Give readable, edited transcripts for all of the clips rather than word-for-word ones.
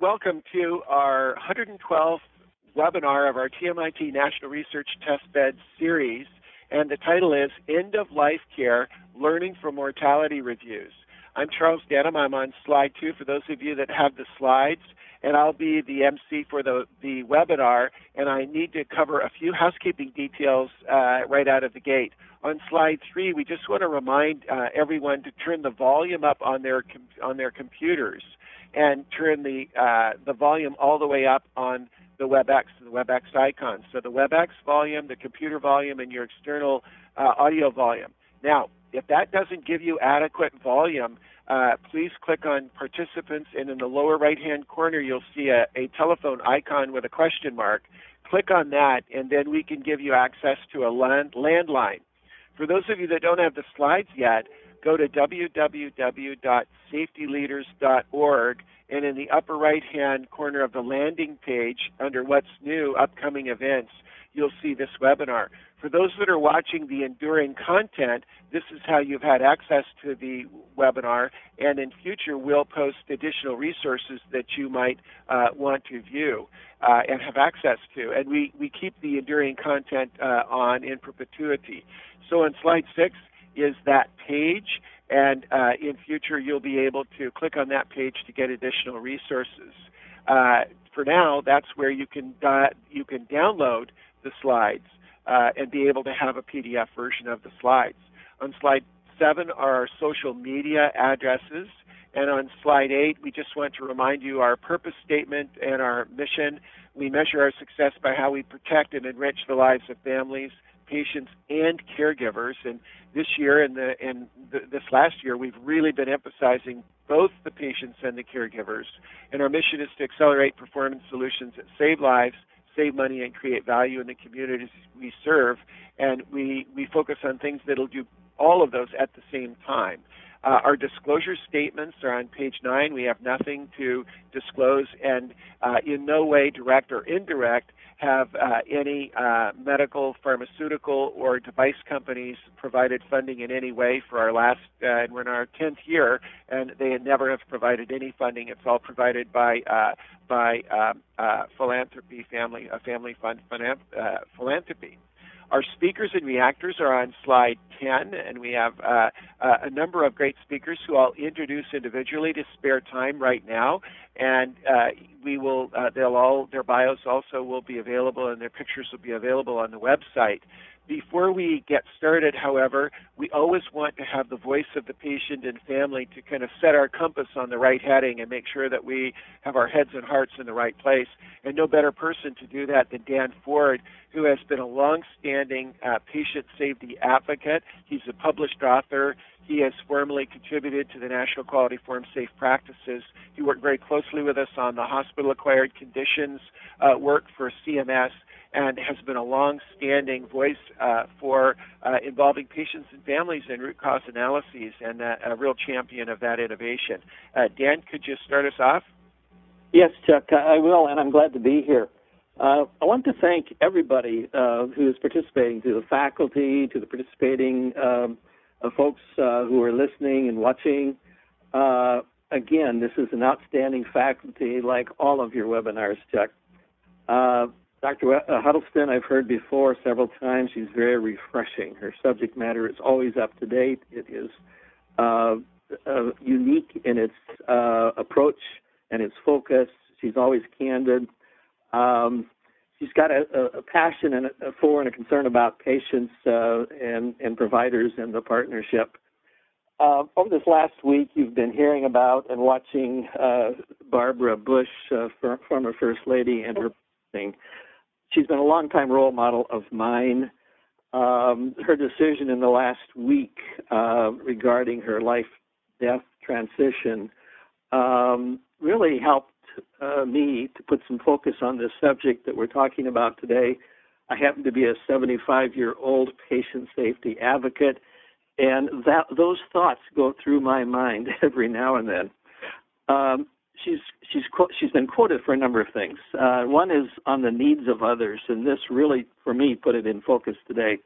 welcome to our 112th webinar of our TMIT National Research Testbed series, and the title is End of Life Care, Learning from Mortality Reviews. I'm Charles Denham. I'm on slide 2 for those of you that have the slides, and I'll be the MC for the webinar, and I need to cover a few housekeeping details right out of the gate. On slide 3, we just want to remind everyone to turn the volume up on their computers and turn the volume all the way up on the WebEx icon. So the WebEx volume, the computer volume, and your external audio volume. Now, if that doesn't give you adequate volume, please click on Participants, and in the lower right-hand corner, you'll see a telephone icon with a question mark. Click on that, and then we can give you access to a landline. For those of you that don't have the slides yet, go to www.safetyleaders.org, and in the upper right-hand corner of the landing page, under What's New, Upcoming Events, you'll see this webinar. For those that are watching the enduring content, this is how you've had access to the webinar, and in future we'll post additional resources that you might want to view and have access to. And we keep the enduring content on in perpetuity. So on slide 6 is that page, and in future you'll be able to click on that page to get additional resources. For now, that's where you can download the slides and be able to have a PDF version of the slides. On slide 7 are our social media addresses, and on slide 8 we just want to remind you our purpose statement and our mission. We measure our success by how we protect and enrich the lives of families, patients, and caregivers. And this year and this last year, we've really been emphasizing both the patients and the caregivers. And our mission is to accelerate performance solutions that save lives, save money, and create value in the communities we serve. And we focus on things that'll do all of those at the same time. Our disclosure statements are on page 9. We have nothing to disclose, and in no way, direct or indirect, have any medical, pharmaceutical, or device companies provided funding in any way for our last, and we're in our 10th year, and they never have provided any funding. It's all provided by philanthropy, family fund philanthropy. Our speakers and reactors are on slide 10, and we have a number of great speakers who I'll introduce individually to spare time right now, and we will. Their bios also will be available, and their pictures will be available on the website. Before we get started, however, we always want to have the voice of the patient and family to kind of set our compass on the right heading and make sure that we have our heads and hearts in the right place. And no better person to do that than Dan Ford, who has been a long-standing patient safety advocate. He's a published author. He has formally contributed to the National Quality Forum Safe Practices. He worked very closely with us on the hospital-acquired conditions work for CMS, and has been a long-standing voice for involving patients and families in root cause analyses, and a real champion of that innovation. Dan, could you start us off? Yes, Chuck, I will, and I'm glad to be here. I want to thank everybody who is participating, to the faculty, to the participating folks who are listening and watching. Again, this is an outstanding faculty, like all of your webinars, Chuck. Dr. Huddleston, I've heard before several times. She's very refreshing. Her subject matter is always up to date. It is unique in its approach and its focus. She's always candid. She's got a passion for and a concern about patients and providers and the partnership. Over this last week, you've been hearing about and watching Barbara Bush, former First Lady, and her thing. She's been a long-time role model of mine. Her decision in the last week regarding her life-death transition really helped me to put some focus on this subject that we're talking about today. I happen to be a 75-year-old patient safety advocate, and those thoughts go through my mind every now and then. She's been quoted for a number of things. One is on the needs of others, and this really, for me, put it in focus today.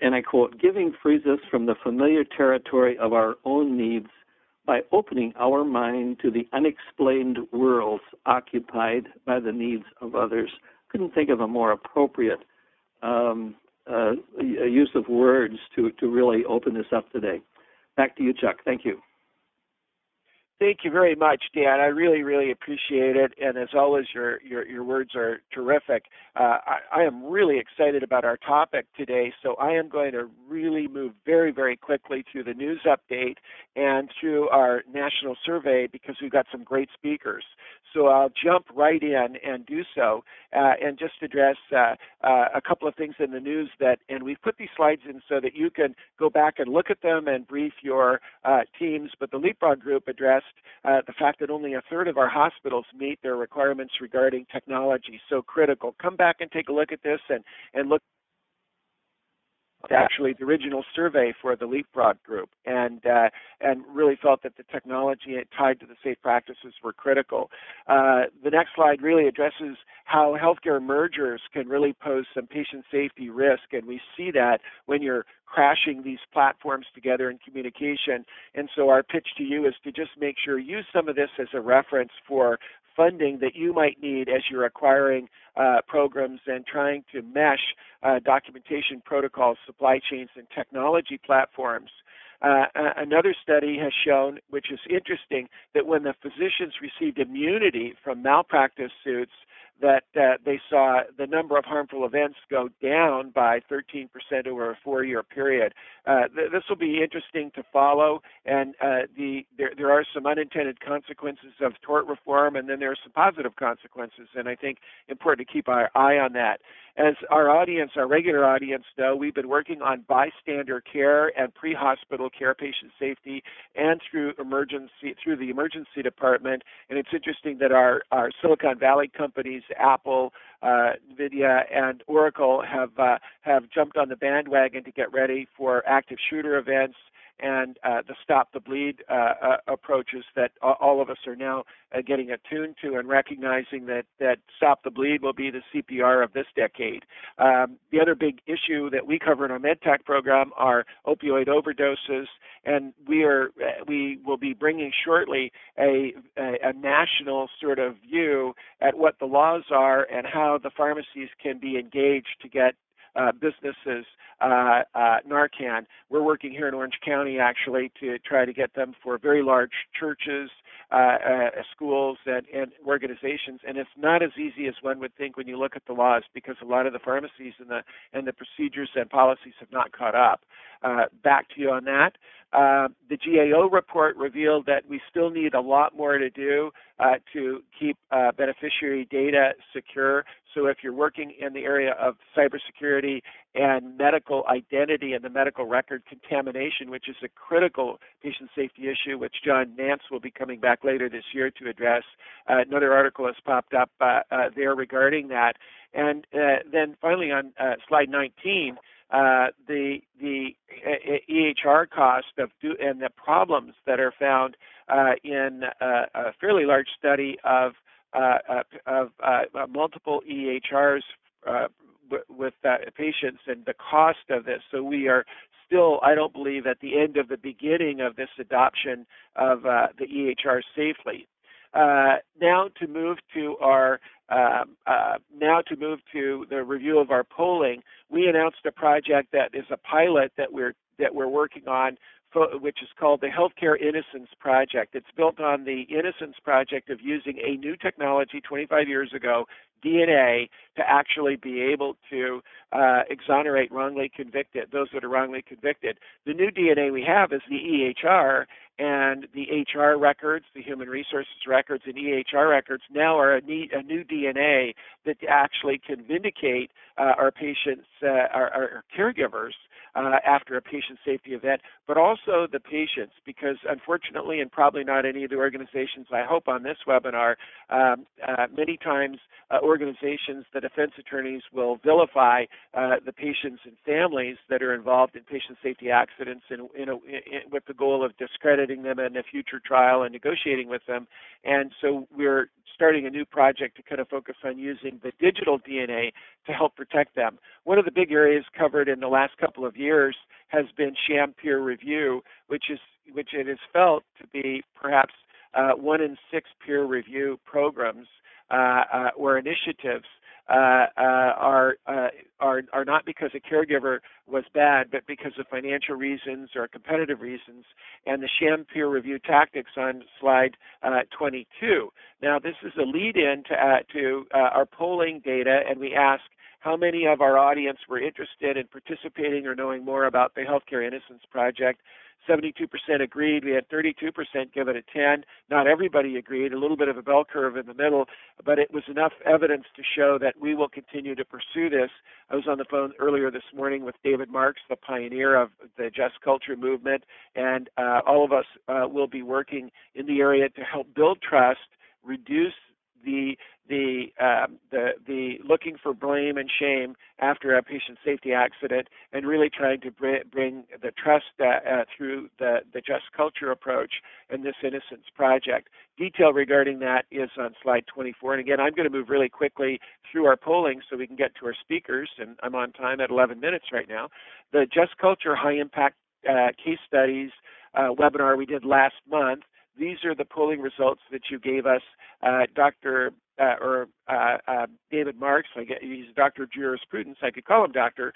And I quote, "Giving frees us from the familiar territory of our own needs by opening our mind to the unexplained worlds occupied by the needs of others. Couldn't think of a more appropriate use of words to really open this up today. Back to you, Chuck. Thank you. Thank you very much, Dan. I really, really appreciate it. And as always, your words are terrific. I am really excited about our topic today, so I am going to really move very, very quickly through the news update and through our national survey because we've got some great speakers. So I'll jump right in and do so and just address a couple of things in the news and we've put these slides in so that you can go back and look at them and brief your teams, but the Leapfrog Group addressed the fact that only a third of our hospitals meet their requirements regarding technology. So critical. Come back and take a look at this and look at actually the original survey for the Leapfrog Group and really felt that the technology tied to the safe practices were critical. The next slide really addresses how healthcare mergers can really pose some patient safety risk, and we see that when you're crashing these platforms together in communication. And so our pitch to you is to just make sure you use some of this as a reference for funding that you might need as you're acquiring programs and trying to mesh documentation protocols, supply chains, and technology platforms. Another study has shown, which is interesting, that when the physicians received immunity from malpractice suits, that they saw the number of harmful events go down by 13% over a 4-year period. This will be interesting to follow, and there are some unintended consequences of tort reform, and then there are some positive consequences, and I think important to keep our eye on that. As our audience, our regular audience know, we've been working on bystander care and pre-hospital care, patient safety, and through the emergency department, and it's interesting that our Silicon Valley companies, Apple, NVIDIA, and Oracle have jumped on the bandwagon to get ready for active shooter events and the Stop the Bleed approaches that all of us are now getting attuned to and recognizing that Stop the Bleed will be the CPR of this decade. The other big issue that we cover in our MedTech program are opioid overdoses, and we will be bringing shortly a national sort of view at what the laws are and how the pharmacies can be engaged to get businesses Narcan. We're working here in Orange County actually to try to get them for very large churches, schools, and organizations. And it's not as easy as one would think when you look at the laws, because a lot of the pharmacies and the procedures and policies have not caught up. Back to you on that. The GAO report revealed that we still need a lot more to do to keep beneficiary data secure. So if you're working in the area of cybersecurity and medical identity and the medical record contamination, which is a critical patient safety issue, which John Nance will be coming back later this year to address. Another article has popped up there regarding that. And then finally on slide 19, the EHR cost and the problems that are found in a fairly large study of multiple EHRs with patients and the cost of this. So we are still, I don't believe, at the end of the beginning of this adoption of the EHR safely. Now to move to the review of our polling, we announced a project that is a pilot that we're working on, which is called the Healthcare Innocence Project. It's built on the Innocence Project of using a new technology 25 years ago, DNA, to actually be able to exonerate those that are wrongly convicted. The new DNA we have is the EHR, and the HR records, the human resources records, and EHR records now are a new DNA that actually can vindicate our patients, our caregivers, after a patient safety event, but also the patients, because unfortunately, and probably not any of the organizations I hope on this webinar, many times organizations, the defense attorneys will vilify the patients and families that are involved in patient safety accidents with the goal of discrediting piloting them in a future trial and negotiating with them. And so we're starting a new project to kind of focus on using the digital DNA to help protect them. One of the big areas covered in the last couple of years has been sham peer review, which it is felt to be perhaps 1 in 6 peer review programs or initiatives are not because a caregiver was bad, but because of financial reasons or competitive reasons. And the sham peer review tactics on slide 22. Now, this is a lead-in to our polling data, and we ask how many of our audience were interested in participating or knowing more about the Healthcare Innocence Project. 72% agreed. We had 32% give it a 10. Not everybody agreed, a little bit of a bell curve in the middle, but it was enough evidence to show that we will continue to pursue this. I was on the phone earlier this morning with David Marks, the pioneer of the Just Culture movement, and all of us will be working in the area to help build trust, reduce the looking for blame and shame after a patient safety accident, and really trying to bring the trust through the Just Culture approach and this Innocence Project. Detail regarding that is on slide 24. And again, I'm going to move really quickly through our polling so we can get to our speakers, and I'm on time at 11 minutes right now. The Just Culture High Impact Case Studies webinar we did last month. These are the polling results that you gave us. David Marks, he's Doctor of Jurisprudence, I could call him Doctor,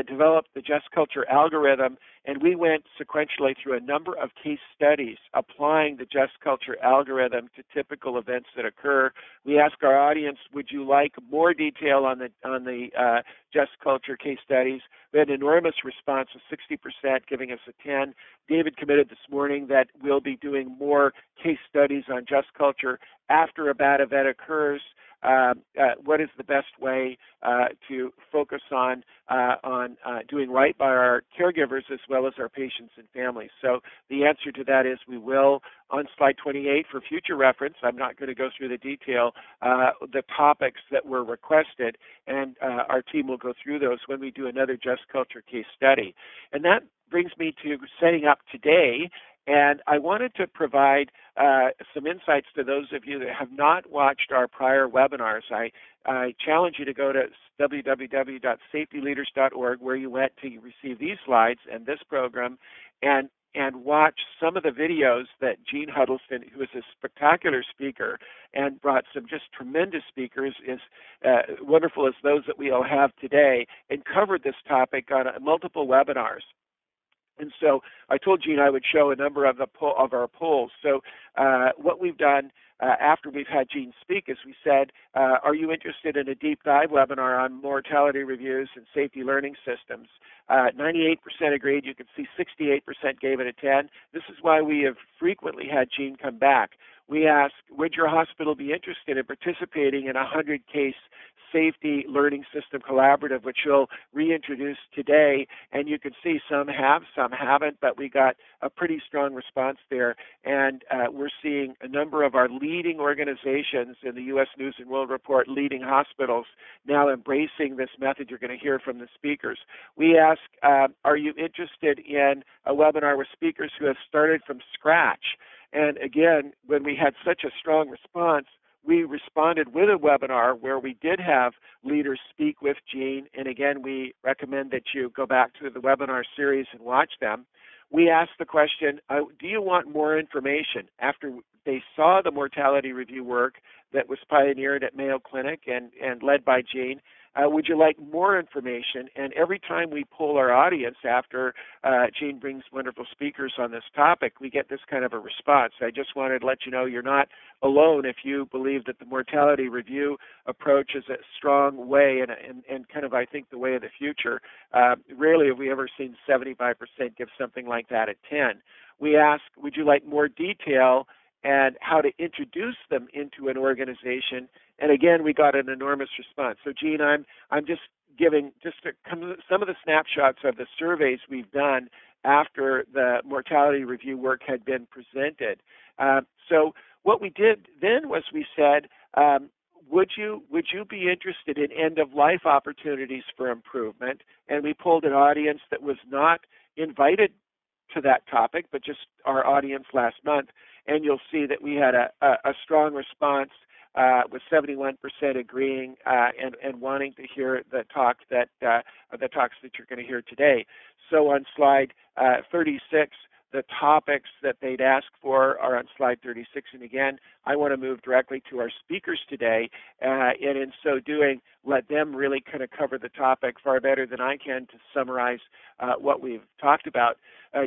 developed the Just Culture algorithm, and we went sequentially through a number of case studies applying the Just Culture algorithm to typical events that occur. We asked our audience, would you like more detail on the Just Culture case studies? We had an enormous response of 60%, giving us a 10. David committed this morning that we'll be doing more case studies on Just Culture after a bad event occurs. What is the best way to focus on doing right by our caregivers as well as our patients and families? So the answer to that is we will. On slide 28, for future reference, I'm not going to go through the detail, the topics that were requested, and our team will go through those when we do another Just Culture case study. And that brings me to setting up today. And I wanted to provide some insights to those of you that have not watched our prior webinars. I challenge you to go to www.safetyleaders.org, where you went to receive these slides and this program, and watch some of the videos that Jeanne Huddleston, who is a spectacular speaker and brought some just tremendous speakers, is wonderful as those that we all have today, and covered this topic on multiple webinars. And so I told Jeanne I would show a number of our polls. So what we've done after we've had Jeanne speak is we said, are you interested in a deep dive webinar on mortality reviews and safety learning systems? 98% agreed. You can see 68% gave it a 10. This is why we have frequently had Jeanne come back. We asked, would your hospital be interested in participating in a 100-case safety learning system collaborative, which we'll reintroduce today? And you can see some have, some haven't, but we got a pretty strong response there. And we're seeing a number of our leading organizations in the U.S. News and World Report, leading hospitals, now embracing this method. You're going to hear from the speakers. We ask, are you interested in a webinar with speakers who have started from scratch? And again, when we had such a strong response, we responded with a webinar where we did have leaders speak with Jeanne. And again, we recommend that you go back to the webinar series and watch them. We asked the question, do you want more information? After they saw the mortality review work that was pioneered at Mayo Clinic and led by Jeanne, would you like more information? And every time we poll our audience after Jeanne brings wonderful speakers on this topic, we get this kind of a response. I just wanted to let you know you're not alone if you believe that the mortality review approach is a strong way and kind of, I think, the way of the future. Rarely have we ever seen 75% give something like that at 10. We ask, would you like more detail and how to introduce them into an organization? And again, we got an enormous response. So Jeanne, I'm just giving some of the snapshots of the surveys we've done after the mortality review work had been presented. So what we did then was we said, would you be interested in end-of-life opportunities for improvement? And we polled an audience that was not invited to that topic, but just our audience last month, and you'll see that we had a strong response with 71% agreeing and wanting to hear the talks that you're going to hear today. So on slide 36, the topics that they'd ask for are on slide 36. And again, I want to move directly to our speakers today, and in so doing, let them really kind of cover the topic far better than I can to summarize what we've talked about.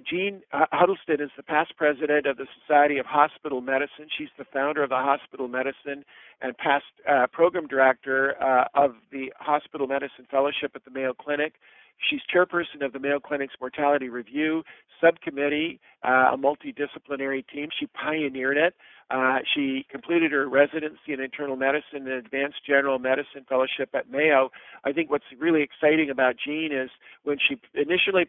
Jeanne Huddleston is the past president of the Society of Hospital Medicine. She's the founder of the Hospital Medicine and past program director of the Hospital Medicine Fellowship at the Mayo Clinic. She's chairperson of the Mayo Clinic's Mortality Review Subcommittee, a multidisciplinary team. She pioneered it. She completed her residency in internal medicine and advanced general medicine fellowship at Mayo. I think what's really exciting about Jeanne is when she initially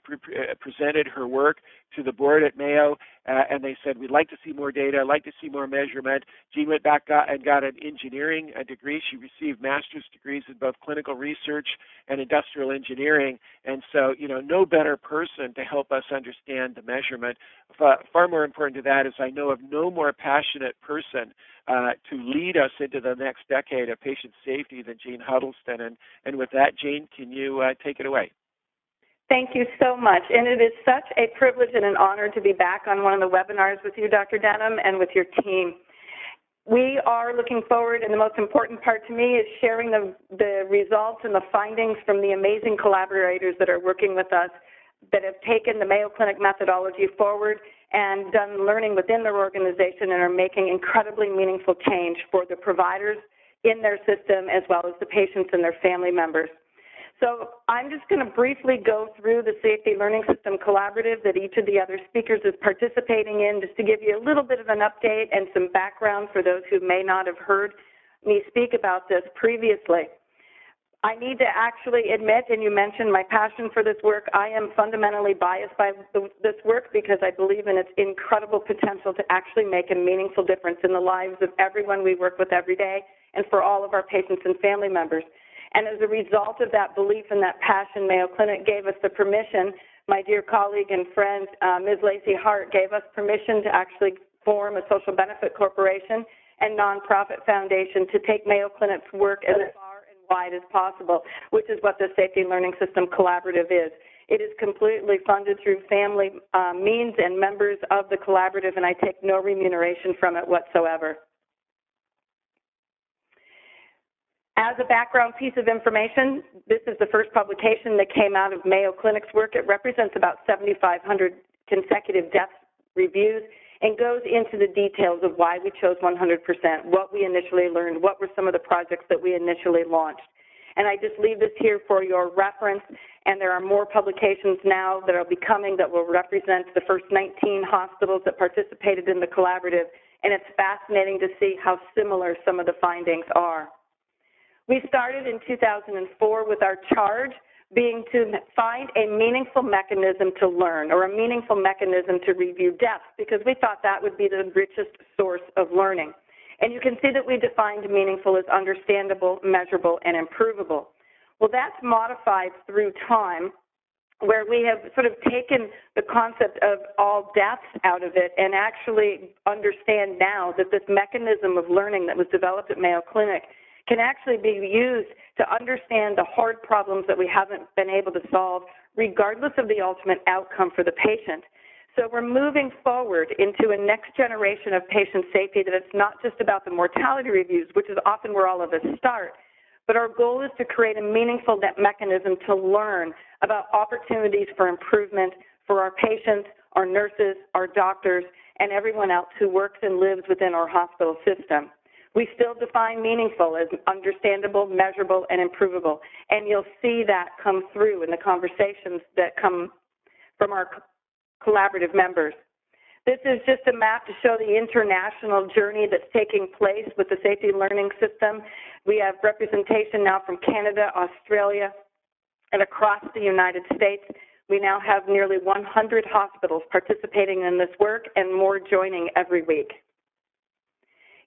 presented her work to the board at Mayo, and they said, we'd like to see more data, I'd like to see more measurement. Jeanne went back and got an engineering degree. She received master's degrees in both clinical research and industrial engineering. And so, no better person to help us understand the measurement. Far more important to that is I know of no more passionate person to lead us into the next decade of patient safety than Jeanne Huddleston. And with that, Jeanne, can you take it away? Thank you so much. And it is such a privilege and an honor to be back on one of the webinars with you, Dr. Denham, and with your team. We are looking forward, and the most important part to me is sharing the results and the findings from the amazing collaborators that are working with us that have taken the Mayo Clinic methodology forward and done learning within their organization and are making incredibly meaningful change for the providers in their system as well as the patients and their family members. So I'm just going to briefly go through the Safety Learning System Collaborative that each of the other speakers is participating in, just to give you a little bit of an update and some background for those who may not have heard me speak about this previously. I need to actually admit, and you mentioned my passion for this work, I am fundamentally biased by this work because I believe in its incredible potential to actually make a meaningful difference in the lives of everyone we work with every day and for all of our patients and family members. And as a result of that belief and that passion, Mayo Clinic gave us the permission, my dear colleague and friend, Ms. Lacey Hart, gave us permission to actually form a social benefit corporation and nonprofit foundation to take Mayo Clinic's work as far and wide as possible, which is what the Safety Learning System Collaborative is. It is completely funded through family means and members of the collaborative, and I take no remuneration from it whatsoever. As a background piece of information, this is the first publication that came out of Mayo Clinic's work. It represents about 7,500 consecutive death reviews and goes into the details of why we chose 100%, what we initially learned, what were some of the projects that we initially launched. And I just leave this here for your reference, and there are more publications now that will be coming that will represent the first 19 hospitals that participated in the collaborative, and it's fascinating to see how similar some of the findings are. We started in 2004 with our charge being to find a meaningful mechanism to learn or a meaningful mechanism to review deaths because we thought that would be the richest source of learning. And you can see that we defined meaningful as understandable, measurable, and improvable. Well, that's modified through time where we have sort of taken the concept of all deaths out of it and actually understand now that this mechanism of learning that was developed at Mayo Clinic can actually be used to understand the hard problems that we haven't been able to solve, regardless of the ultimate outcome for the patient. So we're moving forward into a next generation of patient safety that it's not just about the mortality reviews, which is often where all of us start, but our goal is to create a meaningful mechanism to learn about opportunities for improvement for our patients, our nurses, our doctors, and everyone else who works and lives within our hospital system. We still define meaningful as understandable, measurable, and improvable, and you'll see that come through in the conversations that come from our collaborative members. This is just a map to show the international journey that's taking place with the Safety Learning System. We have representation now from Canada, Australia, and across the United States. We now have nearly 100 hospitals participating in this work and more joining every week.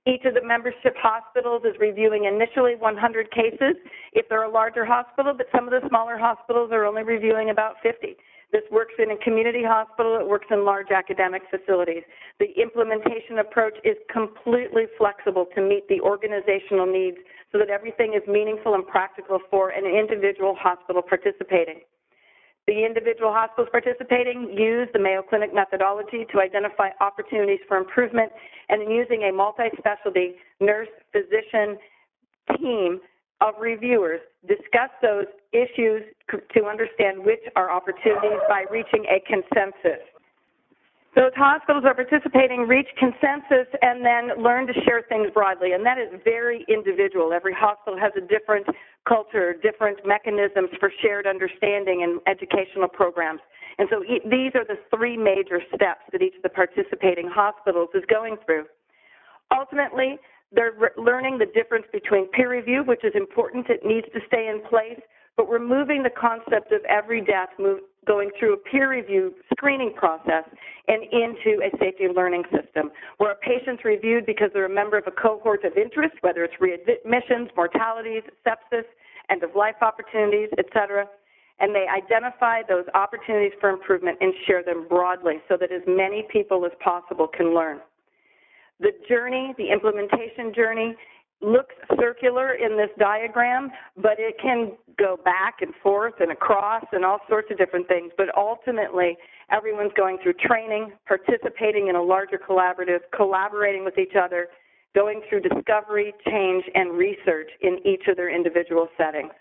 Each of the membership hospitals is reviewing initially 100 cases if they're a larger hospital, but some of the smaller hospitals are only reviewing about 50. This works in a community hospital. It works in large academic facilities. The implementation approach is completely flexible to meet the organizational needs so that everything is meaningful and practical for an individual hospital participating. The individual hospitals participating use the Mayo Clinic methodology to identify opportunities for improvement, and in using a multi-specialty nurse-physician team of reviewers, discuss those issues to understand which are opportunities by reaching a consensus. Those hospitals are participating reach consensus and then learn to share things broadly, and that is very individual. Every hospital has a different culture, different mechanisms for shared understanding and educational programs. And so these are the three major steps that each of the participating hospitals is going through. Ultimately, they're learning the difference between peer review, which is important, it needs to stay in place, but removing the concept of every death going through a peer review screening process and into a safety learning system, where a patient's reviewed because they're a member of a cohort of interest, whether it's readmissions, mortalities, sepsis, end-of-life opportunities, et cetera, and they identify those opportunities for improvement and share them broadly so that as many people as possible can learn. The journey, the implementation journey, looks circular in this diagram, but it can go back and forth and across and all sorts of different things. But ultimately, everyone's going through training, participating in a larger collaborative, collaborating with each other, going through discovery, change, and research in each of their individual settings.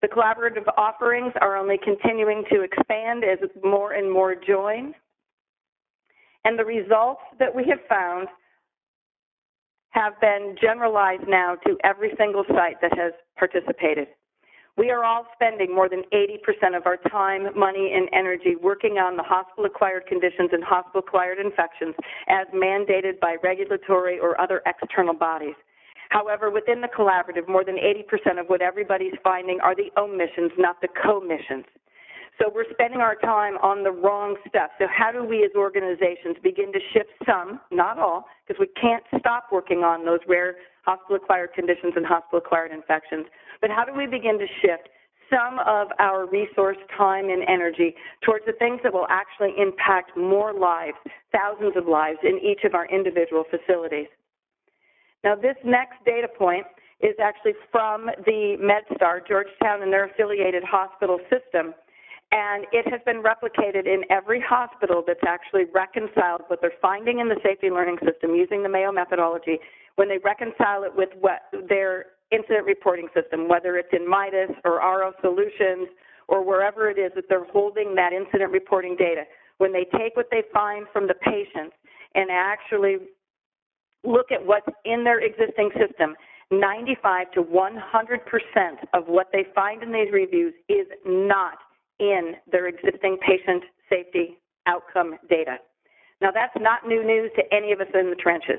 The collaborative offerings are only continuing to expand as more and more join. And the results that we have found have been generalized now to every single site that has participated. We are all spending more than 80% of our time, money, and energy working on the hospital-acquired conditions and hospital-acquired infections as mandated by regulatory or other external bodies. However, within the collaborative, more than 80% of what everybody's finding are the omissions, not the commissions. So we're spending our time on the wrong stuff. So how do we as organizations begin to shift some, not all, because we can't stop working on those rare hospital-acquired conditions and hospital-acquired infections, but how do we begin to shift some of our resource, time, and energy towards the things that will actually impact more lives, thousands of lives in each of our individual facilities? Now, this next data point is actually from the MedStar, Georgetown, and their affiliated hospital system. And it has been replicated in every hospital that's actually reconciled what they're finding in the safety learning system using the Mayo methodology when they reconcile it with what their incident reporting system, whether it's in MIDAS or RO Solutions or wherever it is that they're holding that incident reporting data. When they take what they find from the patients and actually look at what's in their existing system, 95 to 100% of what they find in these reviews is not in their existing patient safety outcome data. Now, that's not new news to any of us in the trenches.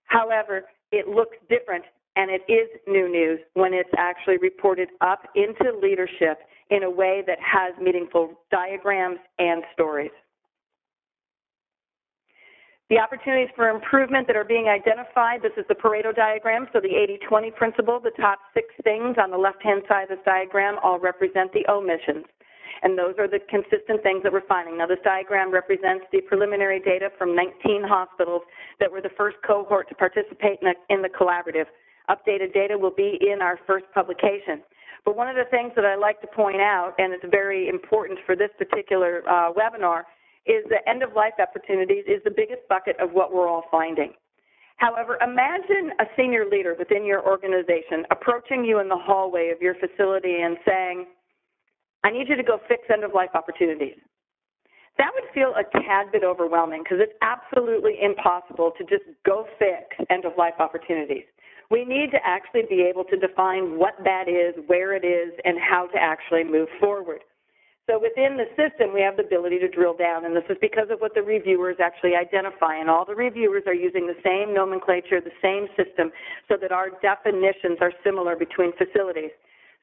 However, it looks different, and it is new news when it's actually reported up into leadership in a way that has meaningful diagrams and stories. The opportunities for improvement that are being identified, this is the Pareto diagram, so the 80-20 principle, the top 6 things on the left-hand side of this diagram all represent the omissions. And those are the consistent things that we're finding. Now, this diagram represents the preliminary data from 19 hospitals that were the first cohort to participate in the collaborative. Updated data will be in our first publication. But one of the things that I like to point out, and it's very important for this particular webinar, is that end-of-life opportunities is the biggest bucket of what we're all finding. However, imagine a senior leader within your organization approaching you in the hallway of your facility and saying, I need you to go fix end-of-life opportunities. That would feel a tad bit overwhelming because it's absolutely impossible to just go fix end-of-life opportunities. We need to actually be able to define what that is, where it is, and how to actually move forward. So within the system, we have the ability to drill down, and this is because of what the reviewers actually identify. And all the reviewers are using the same nomenclature, the same system, so that our definitions are similar between facilities.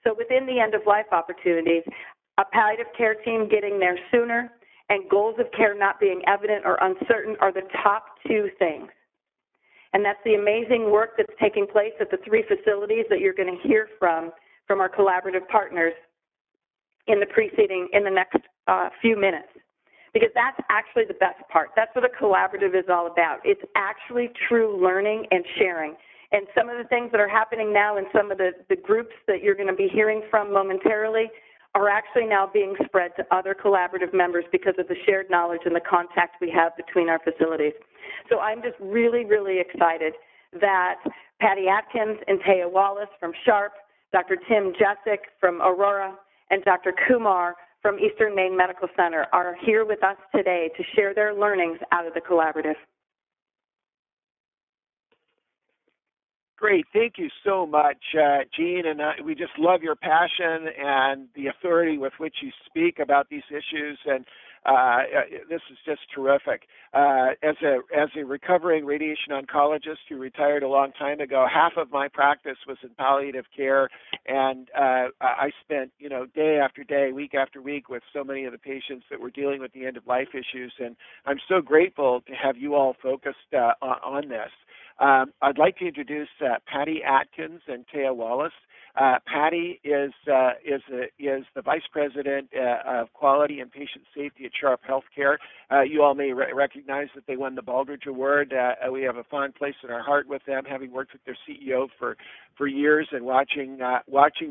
So within the end-of-life opportunities, a palliative care team getting there sooner and goals of care not being evident or uncertain are the top 2 things. And that's the amazing work that's taking place at the 3 facilities that you're going to hear from our collaborative partners in the next few minutes, because that's actually the best part. That's what a collaborative is all about. It's actually true learning and sharing. And some of the things that are happening now in some of the groups that you're going to be hearing from momentarily are actually now being spread to other collaborative members because of the shared knowledge and the contact we have between our facilities. So I'm just really, really excited that Patty Atkins and Taya Wallace from Sharp, Dr. Tim Jessic from Aurora, and Dr. Kumar from Eastern Maine Medical Center are here with us today to share their learnings out of the collaborative. Great. Thank you so much, Jeanne. And we just love your passion and the authority with which you speak about these issues. And this is just terrific. As a recovering radiation oncologist who retired a long time ago, half of my practice was in palliative care, and I spent, day after day, week after week with so many of the patients that were dealing with the end-of-life issues. And I'm so grateful to have you all focused on this. I'd like to introduce Patty Atkins and Taya Wallace. Patty is the Vice President of Quality and Patient Safety at Sharp Healthcare. You all may recognize that they won the Baldrige Award. We have a fond place in our heart with them, having worked with their CEO for years and watching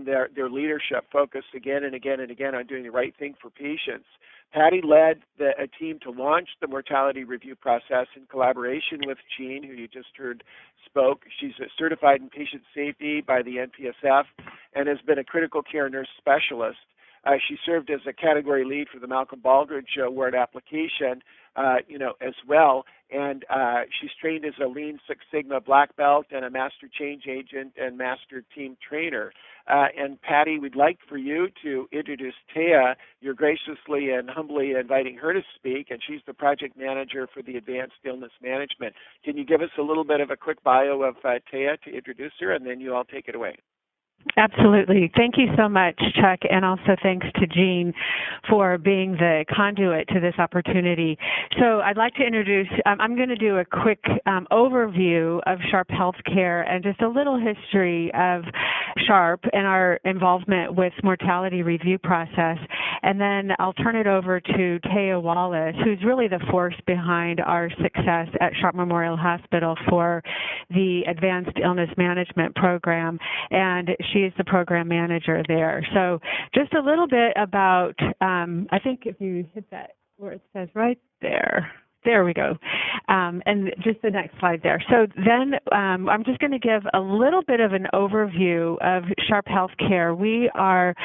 their leadership focus again and again and again on doing the right thing for patients. Patty led a team to launch the mortality review process in collaboration with Jeanne, who you just heard spoke. She's certified in patient safety by the NPSF and has been a critical care nurse specialist. She served as a category lead for the Malcolm Baldrige Award application, as well. And she's trained as a Lean Six Sigma black belt and a master change agent and master team trainer. And Patty, we'd like for you to introduce Taya. You're graciously and humbly inviting her to speak, and she's the project manager for the Advanced Illness Management. Can you give us a little bit of a quick bio of Taya to introduce her, and then you all take it away? Absolutely. Thank you so much, Chuck, and also thanks to Jeanne for being the conduit to this opportunity. So I'd like to introduce, I'm going to do a quick overview of Sharp Healthcare and just a little history of Sharp and our involvement with mortality review process. And then I'll turn it over to Taya Wallace, who's really the force behind our success at Sharp Memorial Hospital for the Advanced Illness Management Program. And she is the program manager there. So just a little bit about, I think if you hit that where it says right there. There we go. And just the next slide there. So then I'm just going to give a little bit of an overview of Sharp Healthcare. We are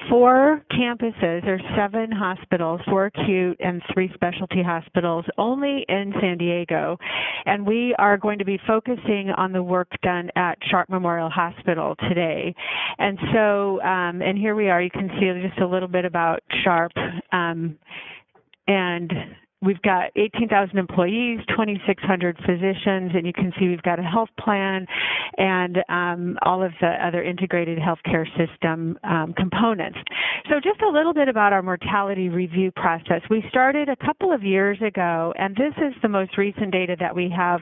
4 campuses, or 7 hospitals, 4 acute and 3 specialty hospitals, only in San Diego. And we are going to be focusing on the work done at Sharp Memorial Hospital today. And so, and here we are. You can see just a little bit about Sharp. And we've got 18,000 employees, 2,600 physicians, and you can see we've got a health plan and all of the other integrated healthcare system components. So just a little bit about our mortality review process. We started a couple of years ago, and this is the most recent data that we have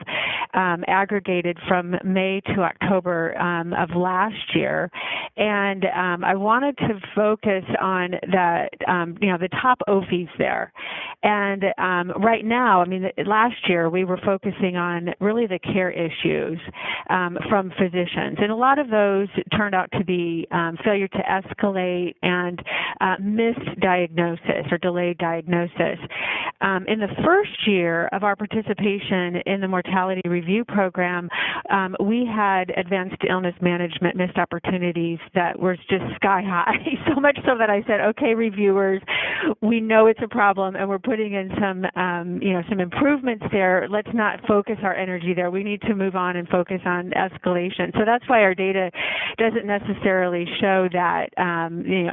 aggregated from May to October of last year. And I wanted to focus on the top OFIs there. And right now, last year we were focusing on really the care issues from physicians. And a lot of those turned out to be failure to escalate and misdiagnosis or delayed diagnosis. In the first year of our participation in the mortality review program, we had advanced illness management missed opportunities that were just sky high, so much so that I said, okay, reviewers, we know it's a problem and we're putting in some improvements there. Let's not focus our energy there. We need to move on and focus on escalation. So that's why our data doesn't necessarily show that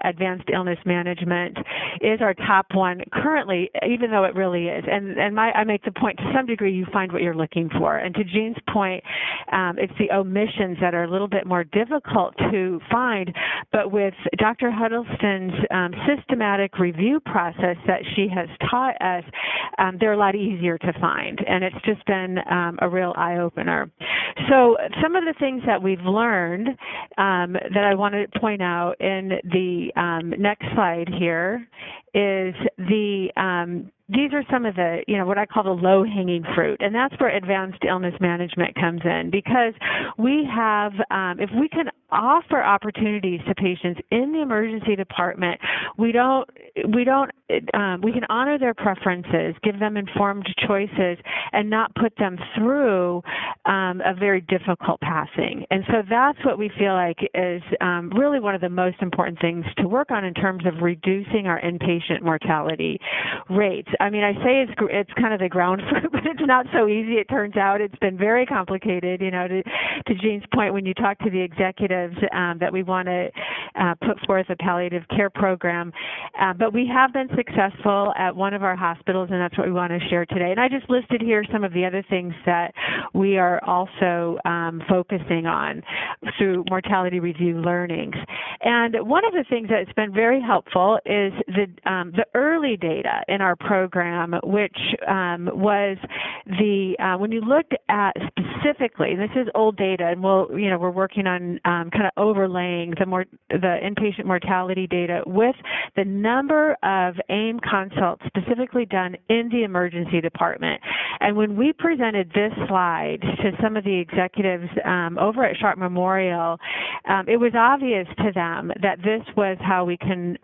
advanced illness management is our top one currently, even though it really is. And I make the point, to some degree, you find what you're looking for. And to Jeanne's point, it's the omissions that are a little bit more difficult to find. But with Dr. Huddleston's systematic review process that she has taught us, they're a lot easier to find. And it's just been a real eye-opener. So some of the things that we've learned that I want to point out in the next slide here is these are some of the, what I call the low-hanging fruit, and that's where advanced illness management comes in, because we have, if we can offer opportunities to patients in the emergency department, we can honor their preferences, give them informed choices, and not put them through a very difficult passing. And so that's what we feel like is really one of the most important things to work on in terms of reducing our inpatient mortality rates. I mean, I say it's kind of the ground fruit, but it's not so easy. It turns out it's been very complicated. To Jeanne's point, when you talk to the executives that we want to put forth a palliative care program, but we have been successful at one of our hospitals, and that's what we want to share today. And I just listed here some of the other things that we are also focusing on through mortality review learnings. And one of the things that's been very helpful is the early data in our program, which was when you looked at specifically, and this is old data, and we're working on kind of overlaying the inpatient mortality data with the number of AIM consults specifically done in the emergency department. And when we presented this slide to some of the executives over at Sharp Memorial, it was obvious to them that this was how we can,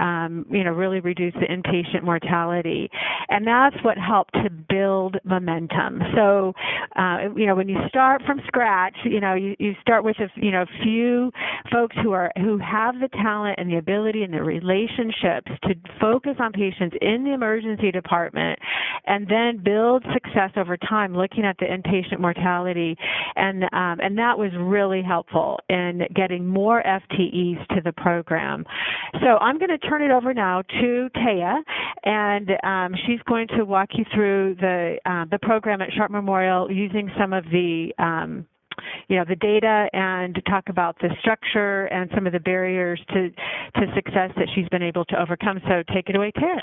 really reduce the inpatient mortality. And that's what helped to build momentum. So, when you start from scratch, you start with a few folks who have the talent and the ability and the relationships to focus on patients in the emergency department, and then build success over time, looking at the inpatient mortality, and that was really helpful in getting more FTEs to the program. So I'm going to turn it over now to Taya, and she's going to walk you through the program at Sharp Memorial using some of the the data, and to talk about the structure and some of the barriers to success that she's been able to overcome. So take it away, Tara.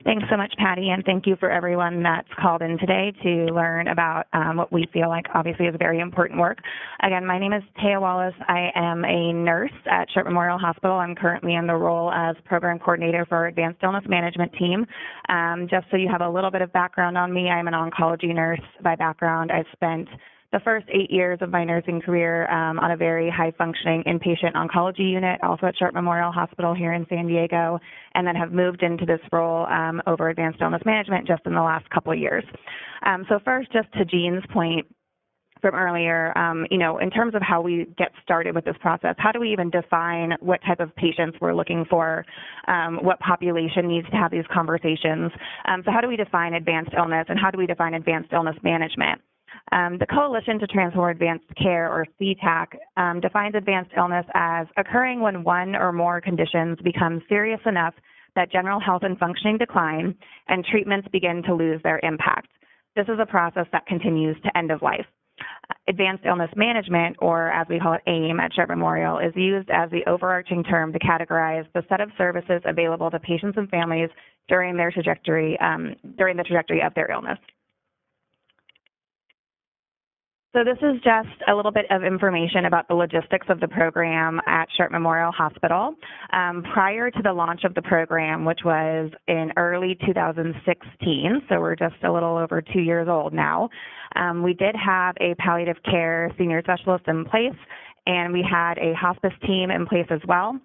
Thanks so much, Patty, and thank you for everyone that's called in today to learn about what we feel like obviously is very important work. Again, my name is Taya Wallace. I am a nurse at Sharp Memorial Hospital. I'm currently in the role as program coordinator for our advanced illness management team. Just so you have a little bit of background on me, I'm an oncology nurse by background. I've spent the first 8 years of my nursing career on a very high-functioning inpatient oncology unit, also at Sharp Memorial Hospital here in San Diego, and then have moved into this role over advanced illness management just in the last couple of years. So first, just to Jeanne's point from earlier, in terms of how we get started with this process, how do we even define what type of patients we're looking for, what population needs to have these conversations? So how do we define advanced illness, and how do we define advanced illness management? The Coalition to Transform Advanced Care, or CTAC, defines advanced illness as occurring when one or more conditions become serious enough that general health and functioning decline and treatments begin to lose their impact. This is a process that continues to end of life. Advanced illness management, or as we call it AIM at Sharp Memorial, is used as the overarching term to categorize the set of services available to patients and families during the trajectory of their illness. So this is just a little bit of information about the logistics of the program at Sharp Memorial Hospital. Prior to the launch of the program, which was in early 2016, so we're just a little over 2 years old now, we did have a palliative care senior specialist in place, and we had a hospice team in place as well.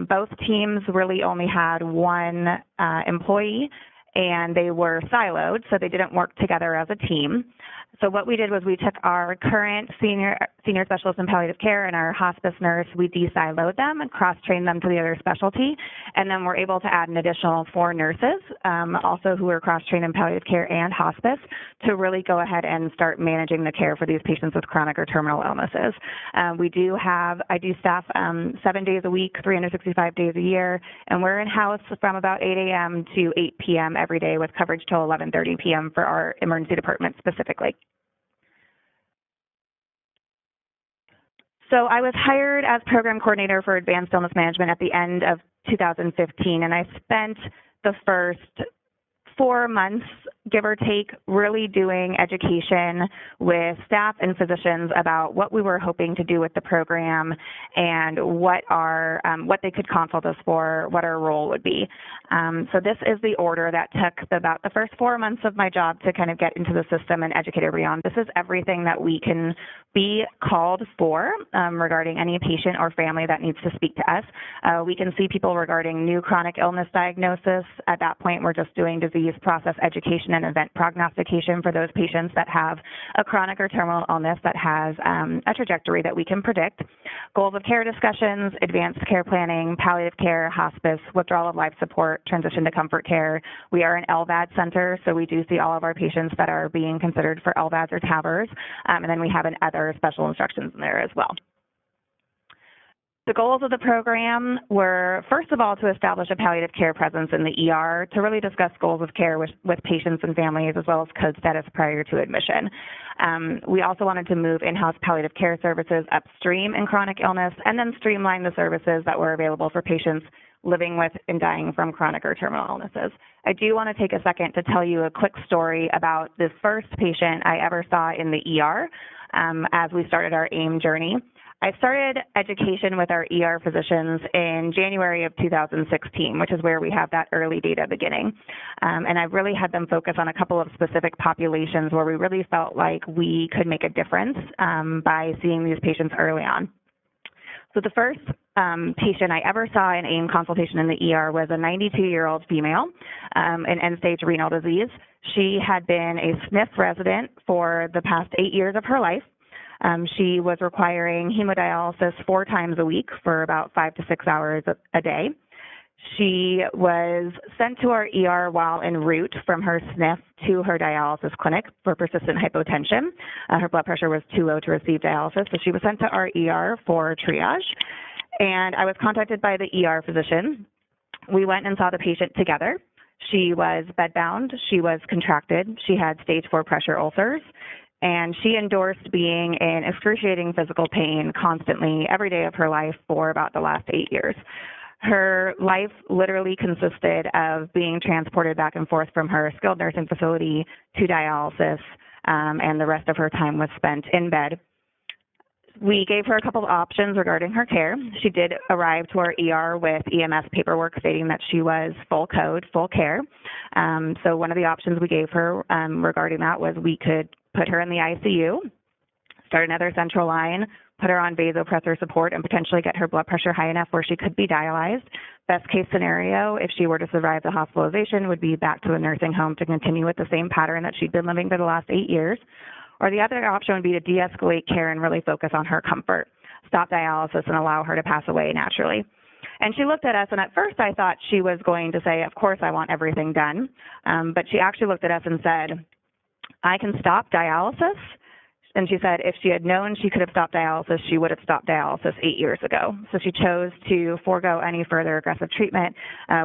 Both teams really only had one employee, and they were siloed, so they didn't work together as a team. So what we did was we took our current senior specialist in palliative care and our hospice nurse, we de-siloed them and cross-trained them to the other specialty, and then we're able to add an additional 4 nurses, also who are cross-trained in palliative care and hospice, to really go ahead and start managing the care for these patients with chronic or terminal illnesses. I do staff 7 days a week, 365 days a year, and we're in-house from about 8 a.m. to 8 p.m. every day, with coverage till 11:30 p.m. for our emergency department specifically. So I was hired as program coordinator for advanced illness management at the end of 2015, and I spent the first 4 months, give or take, really doing education with staff and physicians about what we were hoping to do with the program and what they could consult us for, what our role would be. So this is the order that took about the first 4 months of my job to kind of get into the system and educate everyone. This is everything that we can be called for regarding any patient or family that needs to speak to us. We can see people regarding new chronic illness diagnosis. At that point, we're just doing disease process education and event prognostication for those patients that have a chronic or terminal illness that has a trajectory that we can predict. Goals of care discussions, advanced care planning, palliative care, hospice, withdrawal of life support, transition to comfort care. We are an LVAD center, so we do see all of our patients that are being considered for LVADs or TAVRs, and then we have other special instructions in there as well. The goals of the program were, first of all, to establish a palliative care presence in the ER, to really discuss goals of care with patients and families, as well as code status prior to admission. We also wanted to move in-house palliative care services upstream in chronic illness, and then streamline the services that were available for patients living with and dying from chronic or terminal illnesses. I do want to take a second to tell you a quick story about the first patient I ever saw in the ER as we started our AIM journey. I started education with our ER physicians in January of 2016, which is where we have that early data beginning. And I've really had them focus on a couple of specific populations where we really felt like we could make a difference by seeing these patients early on. So the first patient I ever saw in AIM consultation in the ER was a 92-year-old female, in end-stage renal disease. She had been a SNF resident for the past 8 years of her life. She was requiring hemodialysis 4 times a week for about 5 to 6 hours a day. She was sent to our ER while en route from her SNF to her dialysis clinic for persistent hypotension. Her blood pressure was too low to receive dialysis, so she was sent to our ER for triage. And I was contacted by the ER physician. We went and saw the patient together. She was bedbound. She was contracted. She had stage 4 pressure ulcers. And she endorsed being in excruciating physical pain constantly every day of her life for about the last 8 years. Her life literally consisted of being transported back and forth from her skilled nursing facility to dialysis, and the rest of her time was spent in bed. We gave her a couple of options regarding her care. She did arrive to our ER with EMS paperwork stating that she was full code, full care. So one of the options we gave her regarding that was we could put her in the ICU, start another central line, put her on vasopressor support, and potentially get her blood pressure high enough where she could be dialyzed. Best case scenario, if she were to survive the hospitalization, would be back to the nursing home to continue with the same pattern that she'd been living for the last 8 years. Or the other option would be to de-escalate care and really focus on her comfort, stop dialysis, and allow her to pass away naturally. And she looked at us, and at first I thought she was going to say, of course I want everything done. But she actually looked at us and said, I can stop dialysis. And she said if she had known she could have stopped dialysis, she would have stopped dialysis 8 years ago. So she chose to forego any further aggressive treatment.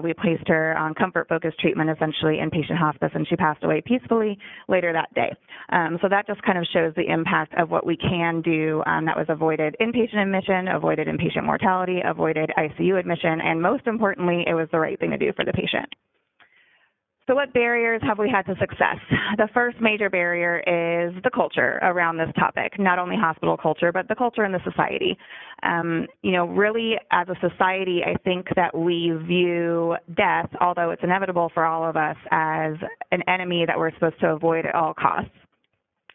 We placed her on comfort-focused treatment, essentially inpatient hospice, and she passed away peacefully later that day. So that just kind of shows the impact of what we can do. That was avoided inpatient admission, avoided inpatient mortality, avoided ICU admission, and most importantly, it was the right thing to do for the patient. So what barriers have we had to success? The first major barrier is the culture around this topic, not only hospital culture, but the culture in the society. Really as a society, I think that we view death, although it's inevitable for all of us, as an enemy that we're supposed to avoid at all costs.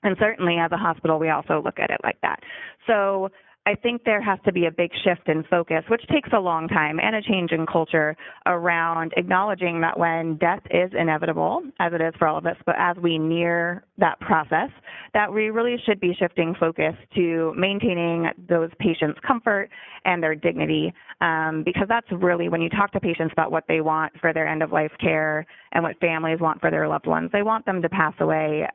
And certainly as a hospital, we also look at it like that. So I think there has to be a big shift in focus, which takes a long time, and a change in culture around acknowledging that when death is inevitable, as it is for all of us, but as we near that process, that we really should be shifting focus to maintaining those patients' comfort and their dignity, because that's really when you talk to patients about what they want for their end-of-life care and what families want for their loved ones, they want them to pass away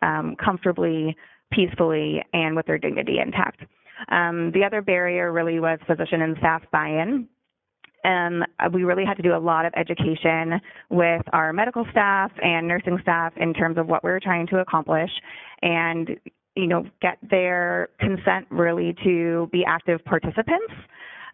comfortably, peacefully, and with their dignity intact. The other barrier really was physician and staff buy-in. We really had to do a lot of education with our medical staff and nursing staff in terms of what we were trying to accomplish, and get their consent really to be active participants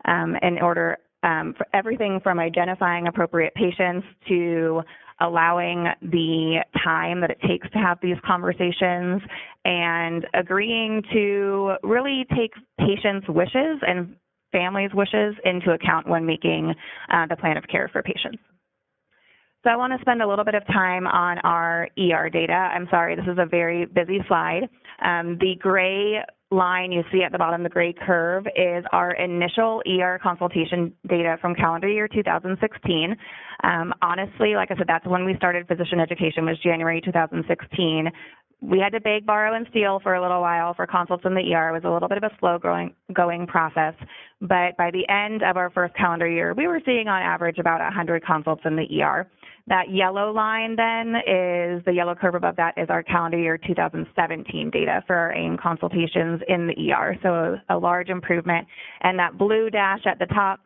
in order for everything from identifying appropriate patients to allowing the time that it takes to have these conversations, and agreeing to really take patients' wishes and families' wishes into account when making the plan of care for patients. So I want to spend a little bit of time on our ER data. I'm sorry, this is a very busy slide. The gray line you see at the bottom, the gray curve, is our initial ER consultation data from calendar year 2016. Honestly, like I said, that's when we started physician education, was January 2016. We had to beg, borrow, and steal for a little while for consults in the ER. It was a little bit of a slow going process, but by the end of our first calendar year, we were seeing on average about 100 consults in the ER. That yellow line then is, the yellow curve above that is our calendar year 2017 data for our AIM consultations in the ER, so a large improvement. And that blue dash at the top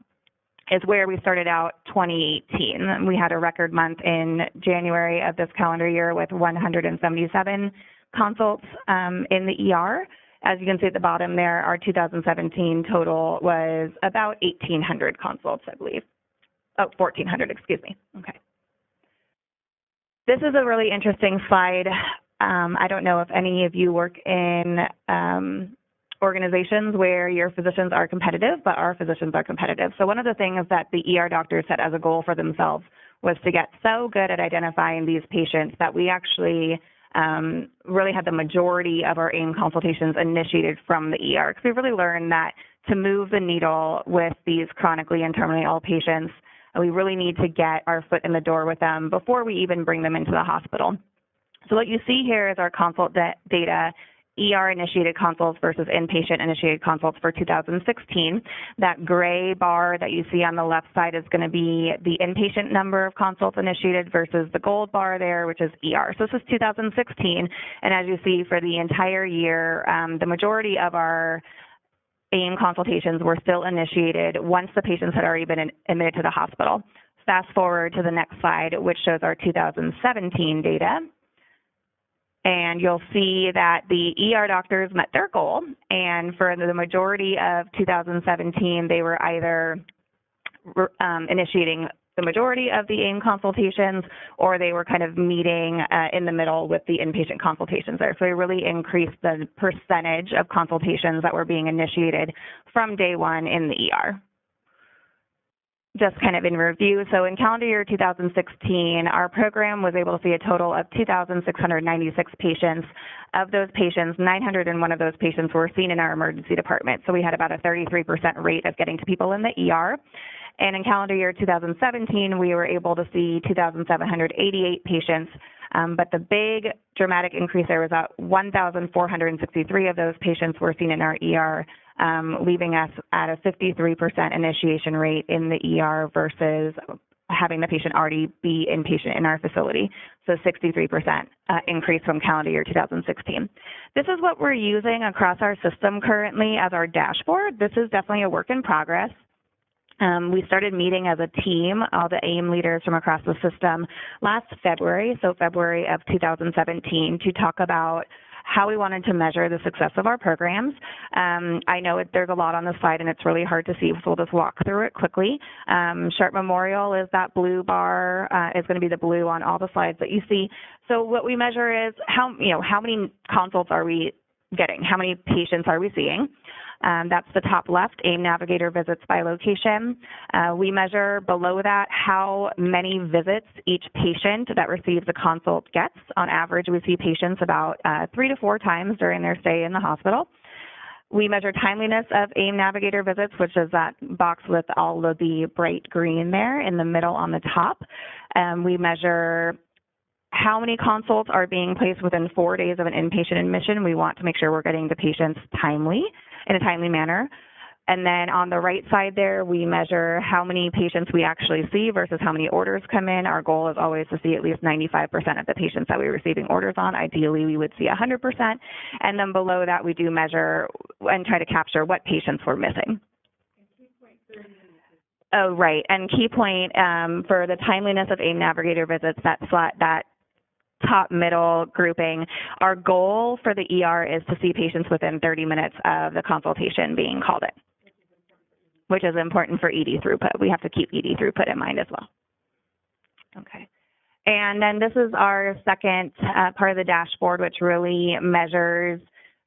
is where we started out 2018. We had a record month in January of this calendar year with 177 consults in the ER. As you can see at the bottom there, our 2017 total was about 1,800 consults, I believe. Oh, 1,400, excuse me. Okay. This is a really interesting slide. I don't know if any of you work in organizations where your physicians are competitive, but our physicians are competitive. So one of the things that the ER doctors set as a goal for themselves was to get so good at identifying these patients that we actually really had the majority of our AIM consultations initiated from the ER. Because we really learned that to move the needle with these chronically and terminally ill patients, we really need to get our foot in the door with them before we even bring them into the hospital. So what you see here is our consult data, ER-initiated consults versus inpatient-initiated consults for 2016. That gray bar that you see on the left side is going to be the inpatient number of consults initiated versus the gold bar there, which is ER. So this is 2016, and as you see for the entire year, the majority of our AIM consultations were still initiated once the patients had already been admitted to the hospital. Fast forward to the next slide, which shows our 2017 data. And you'll see that the ER doctors met their goal, and for the majority of 2017, they were either initiating the majority of the AIM consultations, or they were kind of meeting in the middle with the inpatient consultations there. So we really increased the percentage of consultations that were being initiated from day one in the ER. Just kind of in review, so in calendar year 2016, our program was able to see a total of 2,696 patients. Of those patients, 901 of those patients were seen in our emergency department. So we had about a 33% rate of getting to people in the ER. And in calendar year 2017, we were able to see 2,788 patients. But the big dramatic increase there was that 1,463 of those patients were seen in our ER, leaving us at a 53% initiation rate in the ER versus having the patient already be inpatient in our facility. So 63% increase from calendar year 2016. This is what we're using across our system currently as our dashboard. This is definitely a work in progress. We started meeting as a team, all the AIM leaders from across the system, last February, so February of 2017, to talk about how we wanted to measure the success of our programs. I know there's a lot on the slide and it's really hard to see, so we'll just walk through it quickly. Sharp Memorial is that blue bar, is going to be the blue on all the slides that you see. So what we measure is how many consults are we getting? How many patients are we seeing? That's the top left, AIM Navigator visits by location. We measure below that how many visits each patient that receives a consult gets. On average, we see patients about 3 to 4 times during their stay in the hospital. We measure timeliness of AIM Navigator visits, which is that box with all of the bright green there in the middle on the top. We measure how many consults are being placed within 4 days of an inpatient admission. We want to make sure we're getting to patients in a timely manner. And then on the right side there, we measure how many patients we actually see versus how many orders come in. Our goal is always to see at least 95% of the patients that we're receiving orders on. Ideally, we would see 100%. And then below that, we do measure and try to capture what patients we're missing. Oh, right. And key point for the timeliness of AIM Navigator visits, that top middle grouping, our goal for the ER is to see patients within 30 minutes of the consultation being called in, which is important for ED throughput. We have to keep ED throughput in mind as well. Okay. And then this is our second part of the dashboard, which really measures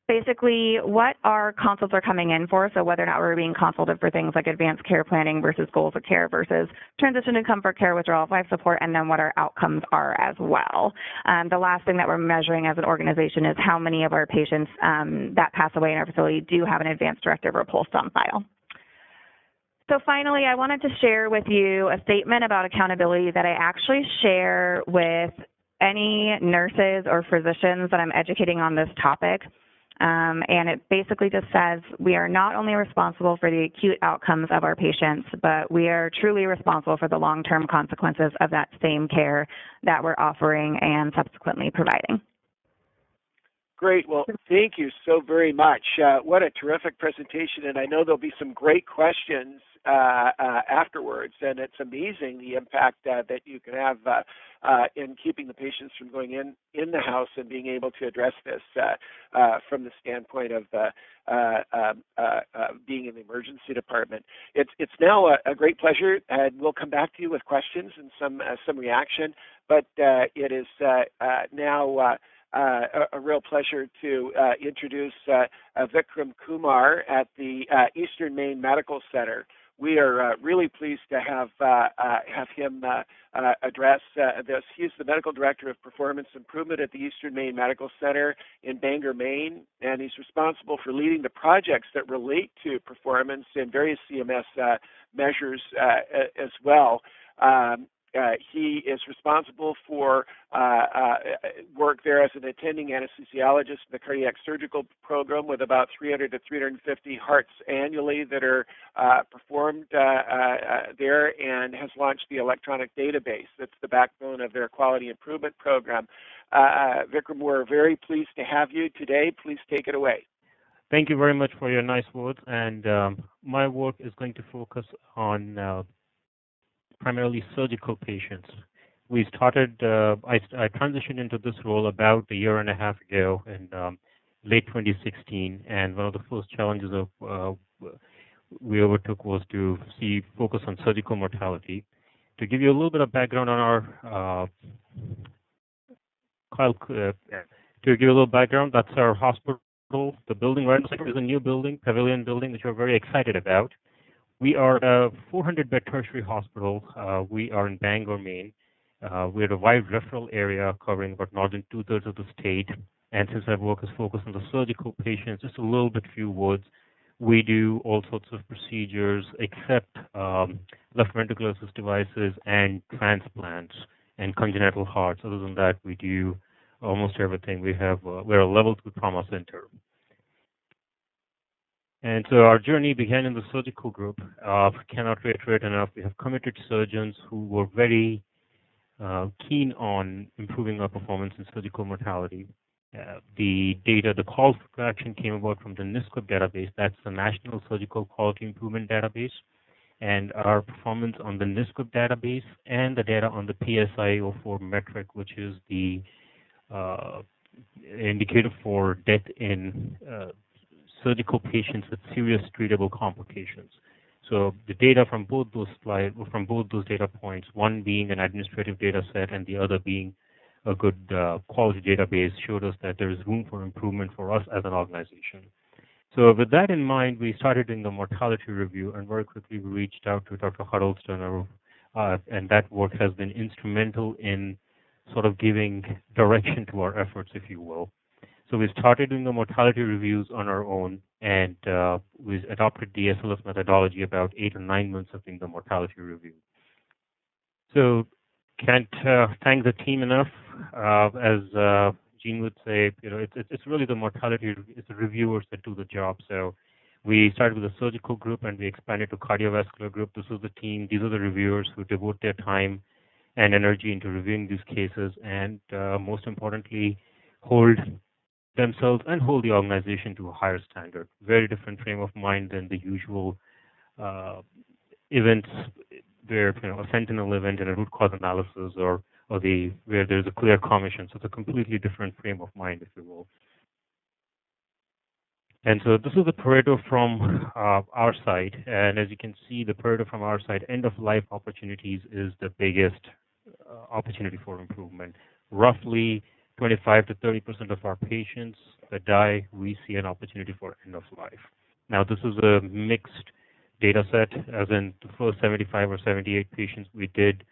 basically what our consults are coming in for, so whether or not we're being consulted for things like advanced care planning versus goals of care versus transition to comfort care, withdrawal of life support, and then what our outcomes are as well. The last thing that we're measuring as an organization is how many of our patients that pass away in our facility do have an advanced directive or pulse on file. So finally, I wanted to share with you a statement about accountability that I actually share with any nurses or physicians that I'm educating on this topic. And it basically just says we are not only responsible for the acute outcomes of our patients, but we are truly responsible for the long-term consequences of that same care that we're offering and subsequently providing. Great. Well, thank you so very much. What a terrific presentation, and I know there'll be some great questions afterwards, and it's amazing the impact that you can have in keeping the patients from going in the house and being able to address this from the standpoint of being in the emergency department. It's now a great pleasure, and we'll come back to you with questions and some reaction, but it is now a real pleasure to introduce Vikram Kumar at the Eastern Maine Medical Center. We are really pleased to have him address this. He's the Medical Director of Performance Improvement at the Eastern Maine Medical Center in Bangor, Maine, and he's responsible for leading the projects that relate to performance in various CMS measures as well. He is responsible for work there as an attending anesthesiologist in the cardiac surgical program with about 300 to 350 hearts annually that are performed there, and has launched the electronic database that's the backbone of their quality improvement program. Vikram, we're very pleased to have you today. Please take it away. Thank you very much for your nice words, and my work is going to focus on primarily surgical patients. We started, I transitioned into this role about a year and a half ago in late 2016, and one of the first challenges we overtook was to focus on surgical mortality. To give you a little bit of background on our, to give you a little background, that's our hospital. The building right now is a new building, Pavilion building, which we're very excited about. We are a 400-bed tertiary hospital. We are in Bangor, Maine. We have a wide referral area covering about northern two-thirds of the state. And since our work is focused on the surgical patients, just a little bit few words. We do all sorts of procedures except left ventricular assist devices and transplants and congenital hearts. Other than that, we do almost everything. We're a level 2 trauma center. And so our journey began in the surgical group. Cannot reiterate enough, we have committed surgeons who were very keen on improving our performance in surgical mortality. The data, the call for action came about from the NSQIP database. That's the National Surgical Quality Improvement Database. And our performance on the NSQIP database and the data on the PSI-04 metric, which is the indicator for death in surgical patients with serious treatable complications. So the data from both those data points, one being an administrative data set and the other being a good quality database, showed us that there is room for improvement for us as an organization. So with that in mind, we started doing the mortality review, and very quickly we reached out to Dr. Huddleston, and that work has been instrumental in sort of giving direction to our efforts, if you will. So we started doing the mortality reviews on our own, and we adopted the SLS methodology about 8 or 9 months of doing the mortality review. So can't thank the team enough. As Jeanne would say, it's really the mortality, it's the reviewers that do the job. So we started with a surgical group, and we expanded to cardiovascular group. This was the team. These are the reviewers who devote their time and energy into reviewing these cases, and most importantly, hold themselves and hold the organization to a higher standard. Very different frame of mind than the usual events where a sentinel event and a root cause analysis or where there's a clear commission. So it's a completely different frame of mind, if you will. And so this is the Pareto from our side. And as you can see, the Pareto from our side, end of life opportunities is the biggest opportunity for improvement. Roughly 25 to 30% of our patients that die, we see an opportunity for end of life. Now, this is a mixed data set, as in the first 75 or 78 patients we did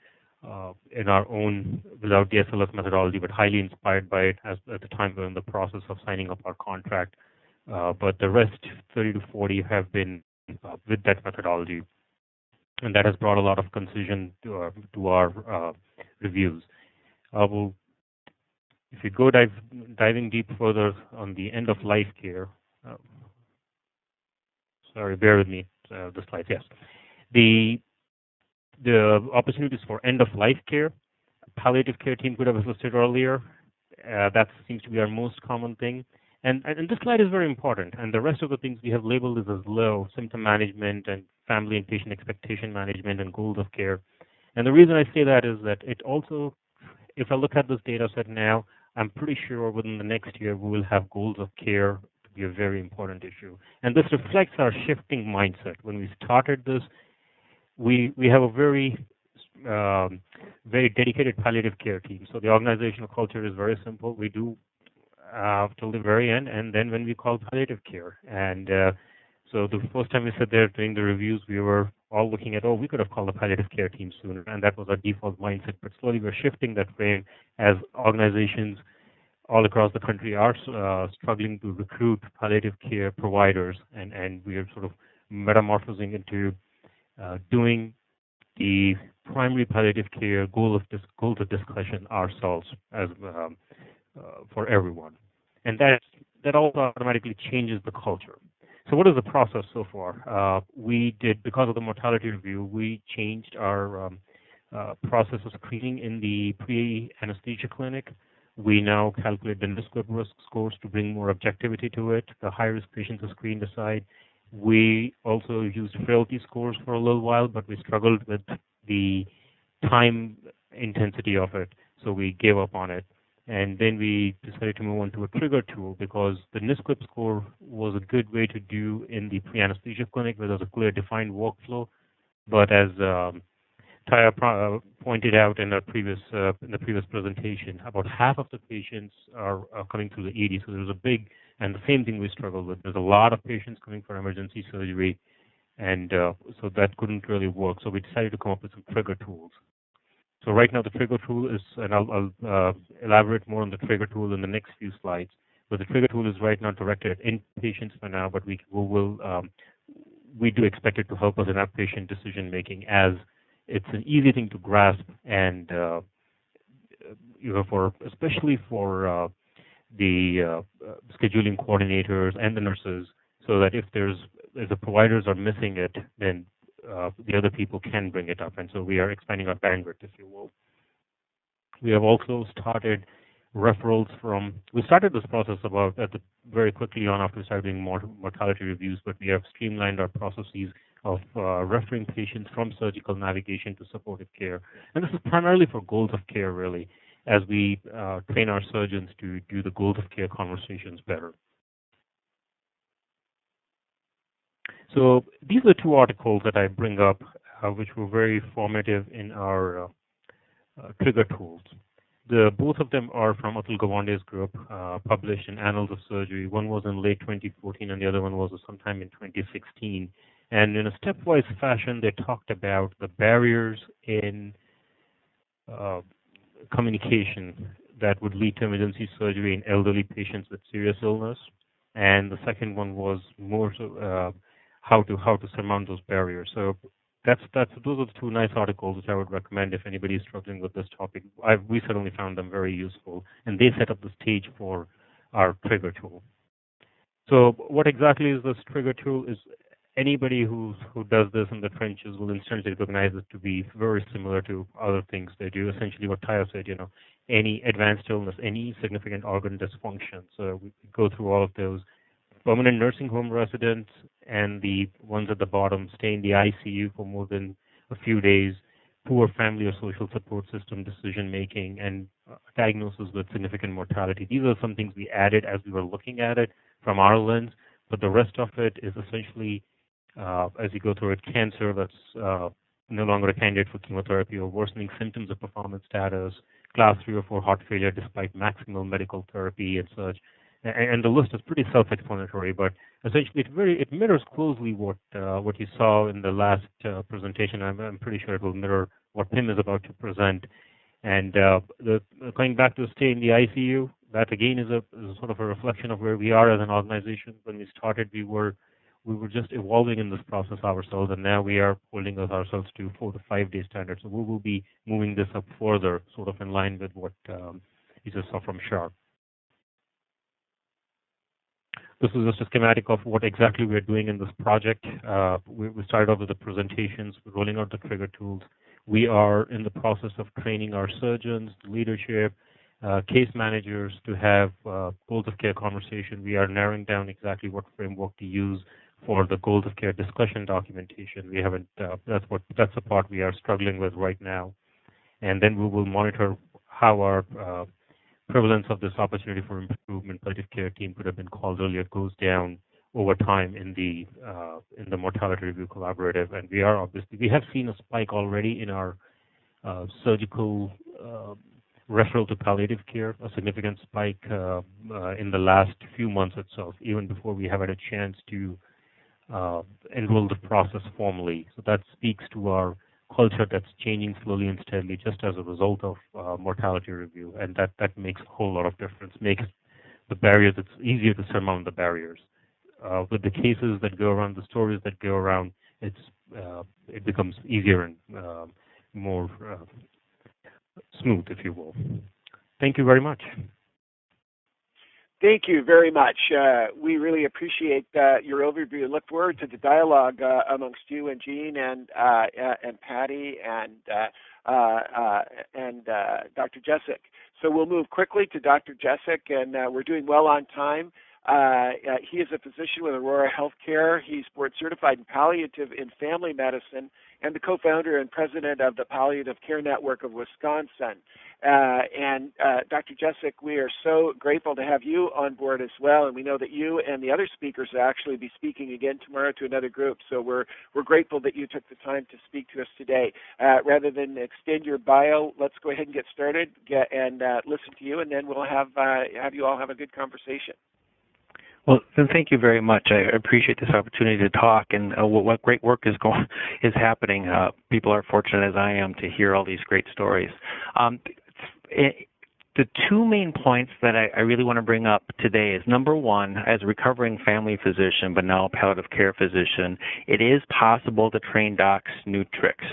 in our own, without the SLS methodology, but highly inspired by it as at the time we were in the process of signing up our contract. But the rest, 30 to 40, have been with that methodology, and that has brought a lot of concision to our reviews. If you go diving deep further on the end of life care, sorry, bear with me. The slides, yes. The opportunities for end of life care, palliative care team could have listed earlier. That seems to be our most common thing. And this slide is very important. And the rest of the things we have labeled as low: symptom management and family and patient expectation management and goals of care. And the reason I say that is that it also, if I look at this data set now, I'm pretty sure within the next year we will have goals of care to be a very important issue. And this reflects our shifting mindset. When we started this, we have a very dedicated palliative care team. So the organizational culture is very simple. We do till the very end, and then when we call palliative care. And so the first time we sat there doing the reviews, we were all looking at, we could have called the palliative care team sooner, and that was our default mindset. But slowly we're shifting that frame as organizations all across the country are struggling to recruit palliative care providers, and we are sort of metamorphosing into doing the primary palliative care goal of discussion ourselves as for everyone, and that also automatically changes the culture. So what is the process so far? We did, because of the mortality review, we changed our process of screening in the pre-anesthesia clinic. We now calculate the NSQIP risk scores to bring more objectivity to it. The high-risk patients are screened aside. We also used frailty scores for a little while, but we struggled with the time intensity of it, so we gave up on it. And then we decided to move on to a trigger tool, because the NSQIP score was a good way to do in the pre-anesthesia clinic where there's a clear defined workflow. But as Taya pointed out in the previous presentation, about half of the patients are coming through the ED. So there's a big, and the same thing we struggled with. There's a lot of patients coming for emergency surgery, and so that couldn't really work. So we decided to come up with some trigger tools. So right now the trigger tool is, and I'll elaborate more on the trigger tool in the next few slides, but the trigger tool is right now directed at inpatients for now, but we do expect it to help us in outpatient decision making, as it's an easy thing to grasp, and especially for the scheduling coordinators and the nurses, so that if the providers are missing it, then the other people can bring it up. And so we are expanding our bandwidth, if you will. We have also started referrals we started this process very quickly on after we started doing mortality reviews, but we have streamlined our processes of referring patients from surgical navigation to supportive care. And this is primarily for goals of care, really, as we train our surgeons to do the goals of care conversations better. So these are two articles that I bring up, which were very formative in our trigger tools. Both of them are from Atul Gawande's group, published in Annals of Surgery. One was in late 2014, and the other one was sometime in 2016. And in a stepwise fashion, they talked about the barriers in communication that would lead to emergency surgery in elderly patients with serious illness. And the second one was more so how to surmount those barriers. So those are the two nice articles which I would recommend if anybody is struggling with this topic. We certainly found them very useful, and they set up the stage for our trigger tool. So what exactly is this trigger tool? Is anybody who does this in the trenches will instantly recognize it to be very similar to other things they do. Essentially what Taya said, any advanced illness, any significant organ dysfunction. So we go through all of those. Permanent nursing home residents and the ones at the bottom stay in the ICU for more than a few days, poor family or social support system decision making, and diagnosis with significant mortality. These are some things we added as we were looking at it from our lens, but the rest of it is essentially, as you go through it, cancer that's no longer a candidate for chemotherapy, or worsening symptoms of performance status, class 3 or 4 heart failure despite maximal medical therapy and such. And the list is pretty self-explanatory, but essentially it mirrors closely what you saw in the last presentation. I'm pretty sure it will mirror what Tim is about to present. And going back to stay in the ICU, that again is a sort of a reflection of where we are as an organization. When we started, we were just evolving in this process ourselves, and now we are holding ourselves to 4 to 5 day standards. So we will be moving this up further, sort of in line with what you just saw from Sharp. This is just a schematic of what exactly we're doing in this project. We started off with the presentations, rolling out the trigger tools. We are in the process of training our surgeons, leadership, case managers to have goals of care conversation. We are narrowing down exactly what framework to use for the goals of care discussion documentation. We haven't. That's the part we are struggling with right now. And then we will monitor how our prevalence of this opportunity for improvement palliative care team could have been called earlier goes down over time in the Mortality Review Collaborative. And we have seen a spike already in our surgical referral to palliative care, a significant spike in the last few months itself, even before we have had a chance to enroll the process formally. So that speaks to our culture that's changing slowly and steadily just as a result of mortality review, and that makes a whole lot of difference, makes the barriers, it's easier to surmount the barriers. With the cases that go around, the stories that go around, it becomes easier and more smooth, if you will. Thank you very much. Thank you very much. We really appreciate your overview. Look forward to the dialogue amongst you and Jeanne and Patty and Dr. Jessic. So we'll move quickly to Dr. Jessic, and we're doing well on time. He is a physician with Aurora Healthcare. He's board certified in palliative in family medicine and the co-founder and president of the Palliative Care Network of Wisconsin. Dr. Jessic, we are so grateful to have you on board as well, and we know that you and the other speakers will actually be speaking again tomorrow to another group. So we're grateful that you took the time to speak to us today. Rather than extend your bio, let's go ahead and get started and listen to you, and then we'll have you all have a good conversation. Well, then thank you very much. I appreciate this opportunity to talk, and what great work is happening. People are fortunate, as I am, to hear all these great stories. The two main points that I really want to bring up today is, number one, as a recovering family physician, but now a palliative care physician, it is possible to train docs new tricks.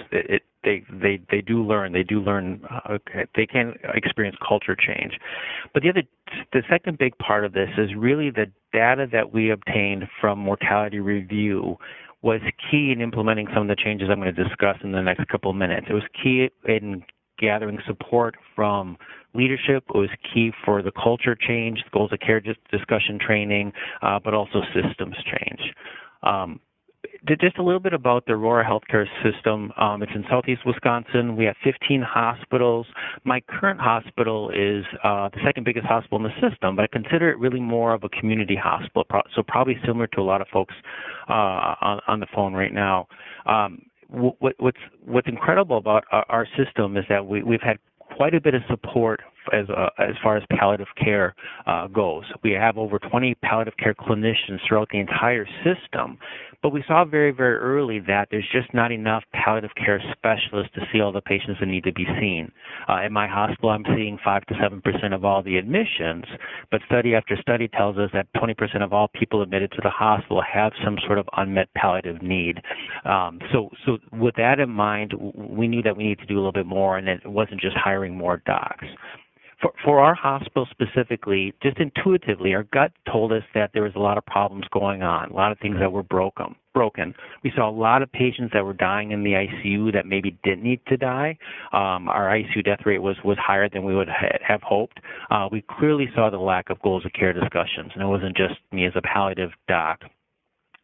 They do learn. They can experience culture change. But the second big part of this is really the data that we obtained from Mortality Review was key in implementing some of the changes I'm going to discuss in the next couple of minutes. It was key in gathering support from leadership. It was key for the culture change, goals of care discussion training, but also systems change. Just a little bit about the Aurora Healthcare System. It's in southeast Wisconsin. We have 15 hospitals. My current hospital is the second biggest hospital in the system, but I consider it really more of a community hospital, so probably similar to a lot of folks on the phone right now. What's incredible about our system is that we've had quite a bit of support as far as palliative care goes. We have over 20 palliative care clinicians throughout the entire system, but we saw very, very early that there's just not enough palliative care specialists to see all the patients that need to be seen. At my hospital, I'm seeing 5 to 7% of all the admissions, but study after study tells us that 20% of all people admitted to the hospital have some sort of unmet palliative need. So with that in mind, we knew that we need to do a little bit more, and it wasn't just hiring more docs. For our hospital specifically, just intuitively, our gut told us that there was a lot of problems going on, a lot of things that were broken. We saw a lot of patients that were dying in the ICU that maybe didn't need to die. Our ICU death rate was higher than we would have hoped. We clearly saw the lack of goals of care discussions, and it wasn't just me as a palliative doc,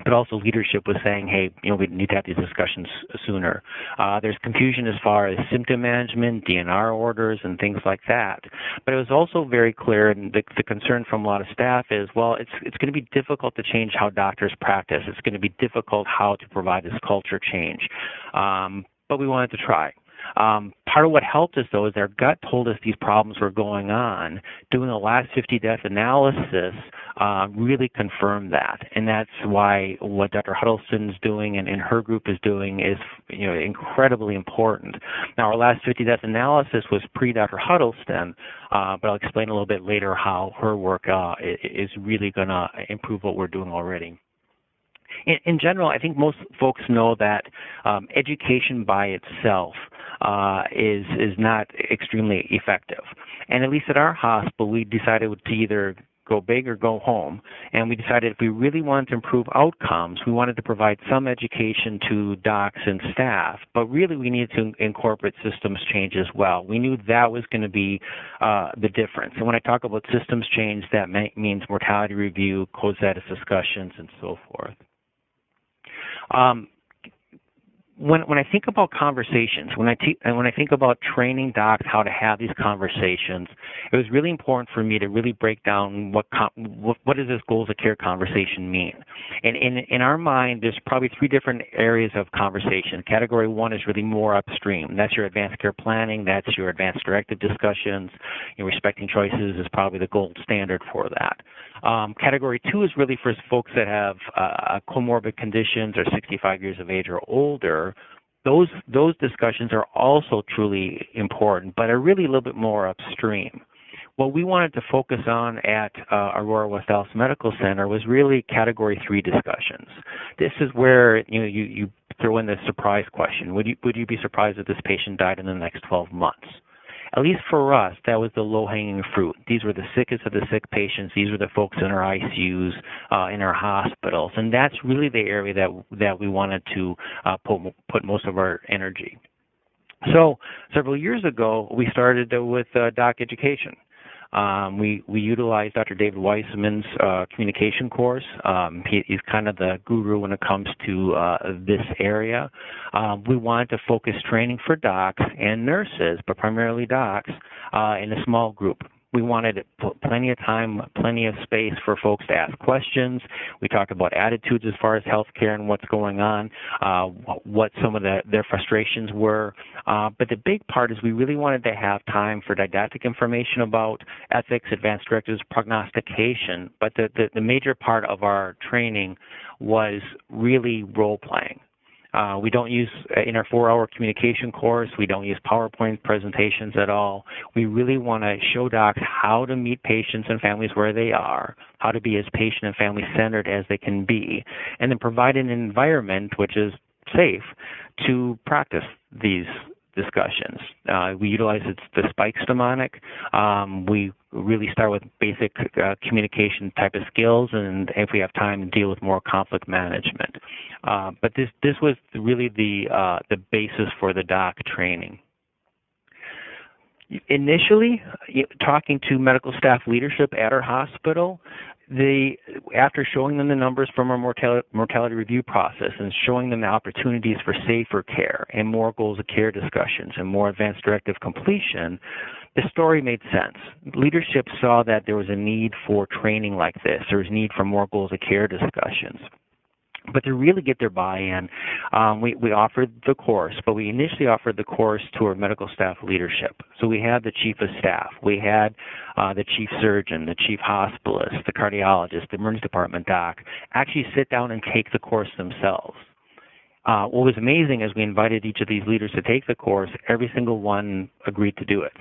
but also leadership was saying, hey, we need to have these discussions sooner. There's confusion as far as symptom management, DNR orders, and things like that. But it was also very clear, and the concern from a lot of staff is, well, it's going to be difficult to change how doctors practice. It's going to be difficult how to provide this culture change. but we wanted to try. Part of what helped us, though, is our gut told us these problems were going on. Doing a last 50-death analysis really confirmed that, and that's why what Dr. Huddleston's doing and her group is doing is, incredibly important. Now, our last 50-death analysis was pre-Dr. Huddleston, but I'll explain a little bit later how her work is really going to improve what we're doing already. In general, I think most folks know that education by itself is not extremely effective. And at least at our hospital, we decided to either go big or go home. And we decided if we really wanted to improve outcomes, we wanted to provide some education to docs and staff, but really we needed to incorporate systems change as well. We knew that was going to be the difference. And when I talk about systems change, that means mortality review, code status discussions, and so forth. When I think about conversations, when I think about training docs how to have these conversations, it was really important for me to really break down what does this goals of care conversation mean. And in our mind, there's probably three different areas of conversation. Category one is really more upstream. That's your advanced care planning. That's your advanced directive discussions. Respecting choices is probably the gold standard for that. Category two is really for folks that have comorbid conditions or 65 years of age or older. Those discussions are also truly important, but are really a little bit more upstream. What we wanted to focus on at Aurora West Dallas Medical Center was really Category 3 discussions. This is where you throw in the surprise question. Would you be surprised if this patient died in the next 12 months? At least for us, that was the low-hanging fruit. These were the sickest of the sick patients. These were the folks in our ICUs, in our hospitals, and that's really the area that we wanted to put most of our energy. So several years ago, we started with doc education. We utilized Dr. David Weissman's communication course. He's kind of the guru when it comes to this area. We wanted to focus training for docs and nurses, but primarily docs, in a small group. We wanted plenty of time, plenty of space for folks to ask questions. We talked about attitudes as far as healthcare and what's going on, what some of their frustrations were. But the big part is we really wanted to have time for didactic information about ethics, advanced directives, prognostication. But the major part of our training was really role-playing. We don't use, in our 4-hour communication course, we don't use PowerPoint presentations at all. We really want to show docs how to meet patients and families where they are, how to be as patient and family-centered as they can be, and then provide an environment which is safe to practice these discussions. We utilize the Spikes mnemonic. We really start with basic communication type of skills, and if we have time, deal with more conflict management. But this was really the basis for the doc training. Initially, talking to medical staff leadership at our hospital, after showing them the numbers from our mortality review process and showing them the opportunities for safer care and more goals of care discussions and more advanced directive completion, the story made sense. Leadership saw that there was a need for training like this. There was a need for more goals of care discussions. But to really get their buy-in, we offered the course, but we initially offered the course to our medical staff leadership. So we had the chief of staff, we had the chief surgeon, the chief hospitalist, the cardiologist, the emergency department doc actually sit down and take the course themselves. What was amazing is we invited each of these leaders to take the course. Every single one agreed to do it.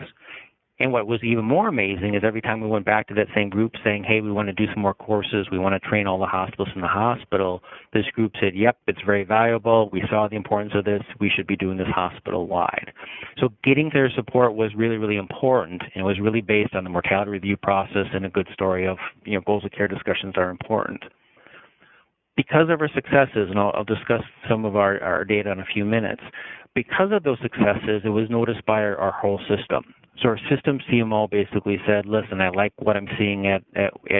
And what was even more amazing is every time we went back to that same group saying, hey, we want to do some more courses, we want to train all the hospitals in the hospital, this group said, yep, it's very valuable, we saw the importance of this, we should be doing this hospital-wide. So getting their support was really, really important, and it was really based on the mortality review process and a good story of, goals of care discussions are important. Because of our successes, and I'll discuss some of our data in a few minutes, because of those successes, it was noticed by our whole system. So our system CMO basically said, listen, I like what I'm seeing at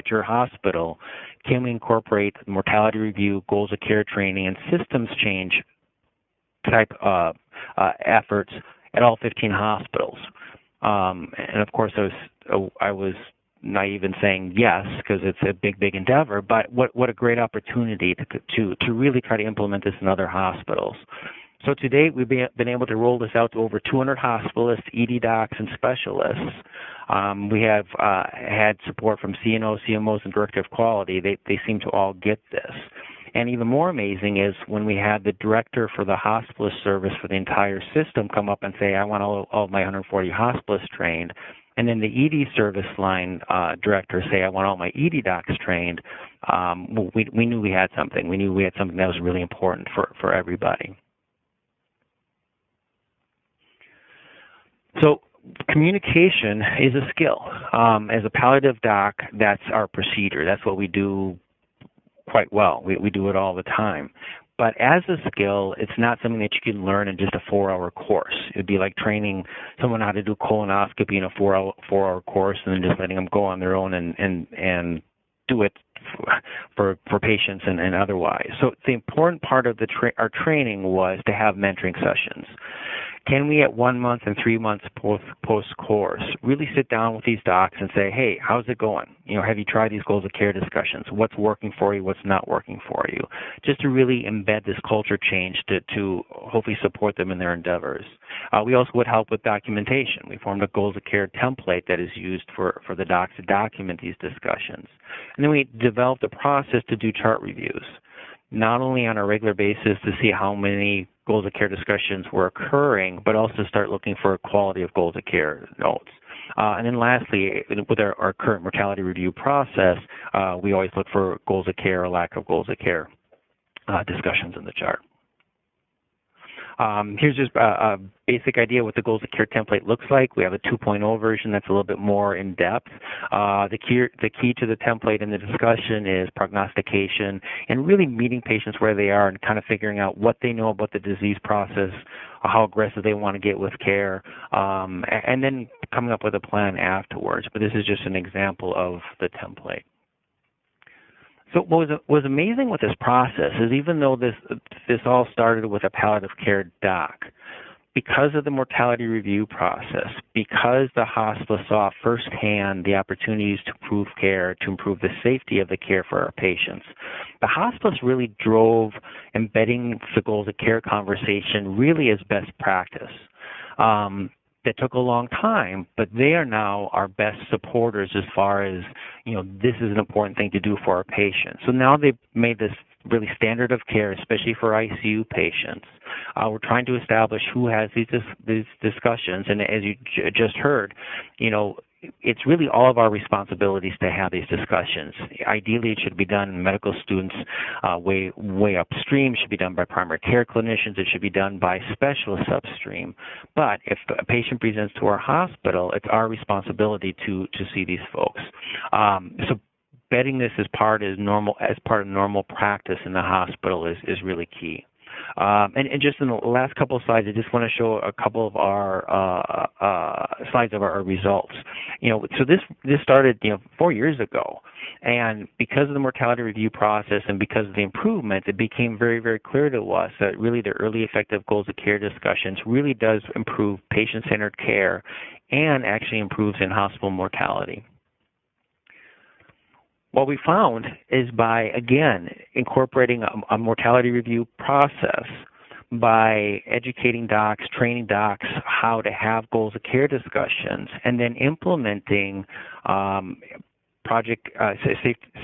your hospital. Can we incorporate mortality review, goals of care training, and systems change type efforts at all 15 hospitals? And of course, I was naive in saying yes, because it's a big, big endeavor, but what a great opportunity to really try to implement this in other hospitals. So to date, we've been able to roll this out to over 200 hospitalists, ED docs, and specialists. We have had support from CNOs, CMOs, and Director of Quality. They seem to all get this. And even more amazing is when we had the director for the hospitalist service for the entire system come up and say, I want all of my 140 hospitalists trained. And then the ED service line director say, I want all my ED docs trained. We knew we had something. We knew we had something that was really important for everybody. So communication is a skill. As a palliative doc, that's our procedure. That's what we do quite well. We do it all the time. But as a skill, it's not something that you can learn in just a 4-hour course. It would be like training someone how to do colonoscopy in a 4-hour course and then just letting them go on their own and do it for patients and otherwise. So the important part of our training was to have mentoring sessions. Can we at 1 month and 3 months post-course really sit down with these docs and say, hey, how's it going? Have you tried these goals of care discussions? What's working for you? What's not working for you? Just to really embed this culture change to hopefully support them in their endeavors. We also would help with documentation. We formed a goals of care template that is used for the docs to document these discussions. And then we developed a process to do chart reviews, not only on a regular basis to see how many goals of care discussions were occurring, but also start looking for quality of goals of care notes. And then lastly, with our current mortality review process, we always look for goals of care or lack of goals of care discussions in the chart. Here's just a basic idea what the goals of care template looks like. We have a 2.0 version that's a little bit more in depth. The key to the template in the discussion is prognostication and really meeting patients where they are and kind of figuring out what they know about the disease process, how aggressive they want to get with care, and then coming up with a plan afterwards. But this is just an example of the template. So what was amazing with this process is even though this all started with a palliative care doc, because of the mortality review process, because the hospital saw firsthand the opportunities to improve care, to improve the safety of the care for our patients, the hospitals really drove embedding the goals of care conversation really as best practice. That took a long time, but they are now our best supporters as far as, this is an important thing to do for our patients. So now they've made this really standard of care, especially for ICU patients. We're trying to establish who has these discussions, and as you just heard, it's really all of our responsibilities to have these discussions. Ideally, it should be done medical students way upstream. It should be done by primary care clinicians. It should be done by specialists upstream. But if a patient presents to our hospital, it's our responsibility to see these folks. So betting this as part of normal practice in the hospital is really key. And just in the last couple of slides, I just want to show a couple of our slides of our results. So this started 4 years ago, and because of the mortality review process and because of the improvements, it became very, very clear to us that really the early effective goals of care discussions really does improve patient-centered care and actually improves in-hospital mortality. What we found is by, again, incorporating a mortality review process, by educating docs, training docs how to have goals of care discussions, and then implementing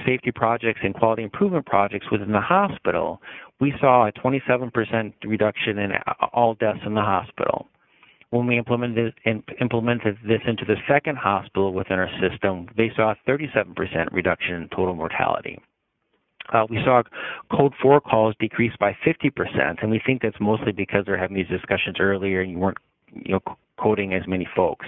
safety projects and quality improvement projects within the hospital, we saw a 27% reduction in all deaths in the hospital. When we implemented this into the second hospital within our system, they saw a 37% reduction in total mortality. We saw code 4 calls decrease by 50%, and we think that's mostly because they're having these discussions earlier and you weren't coding as many folks.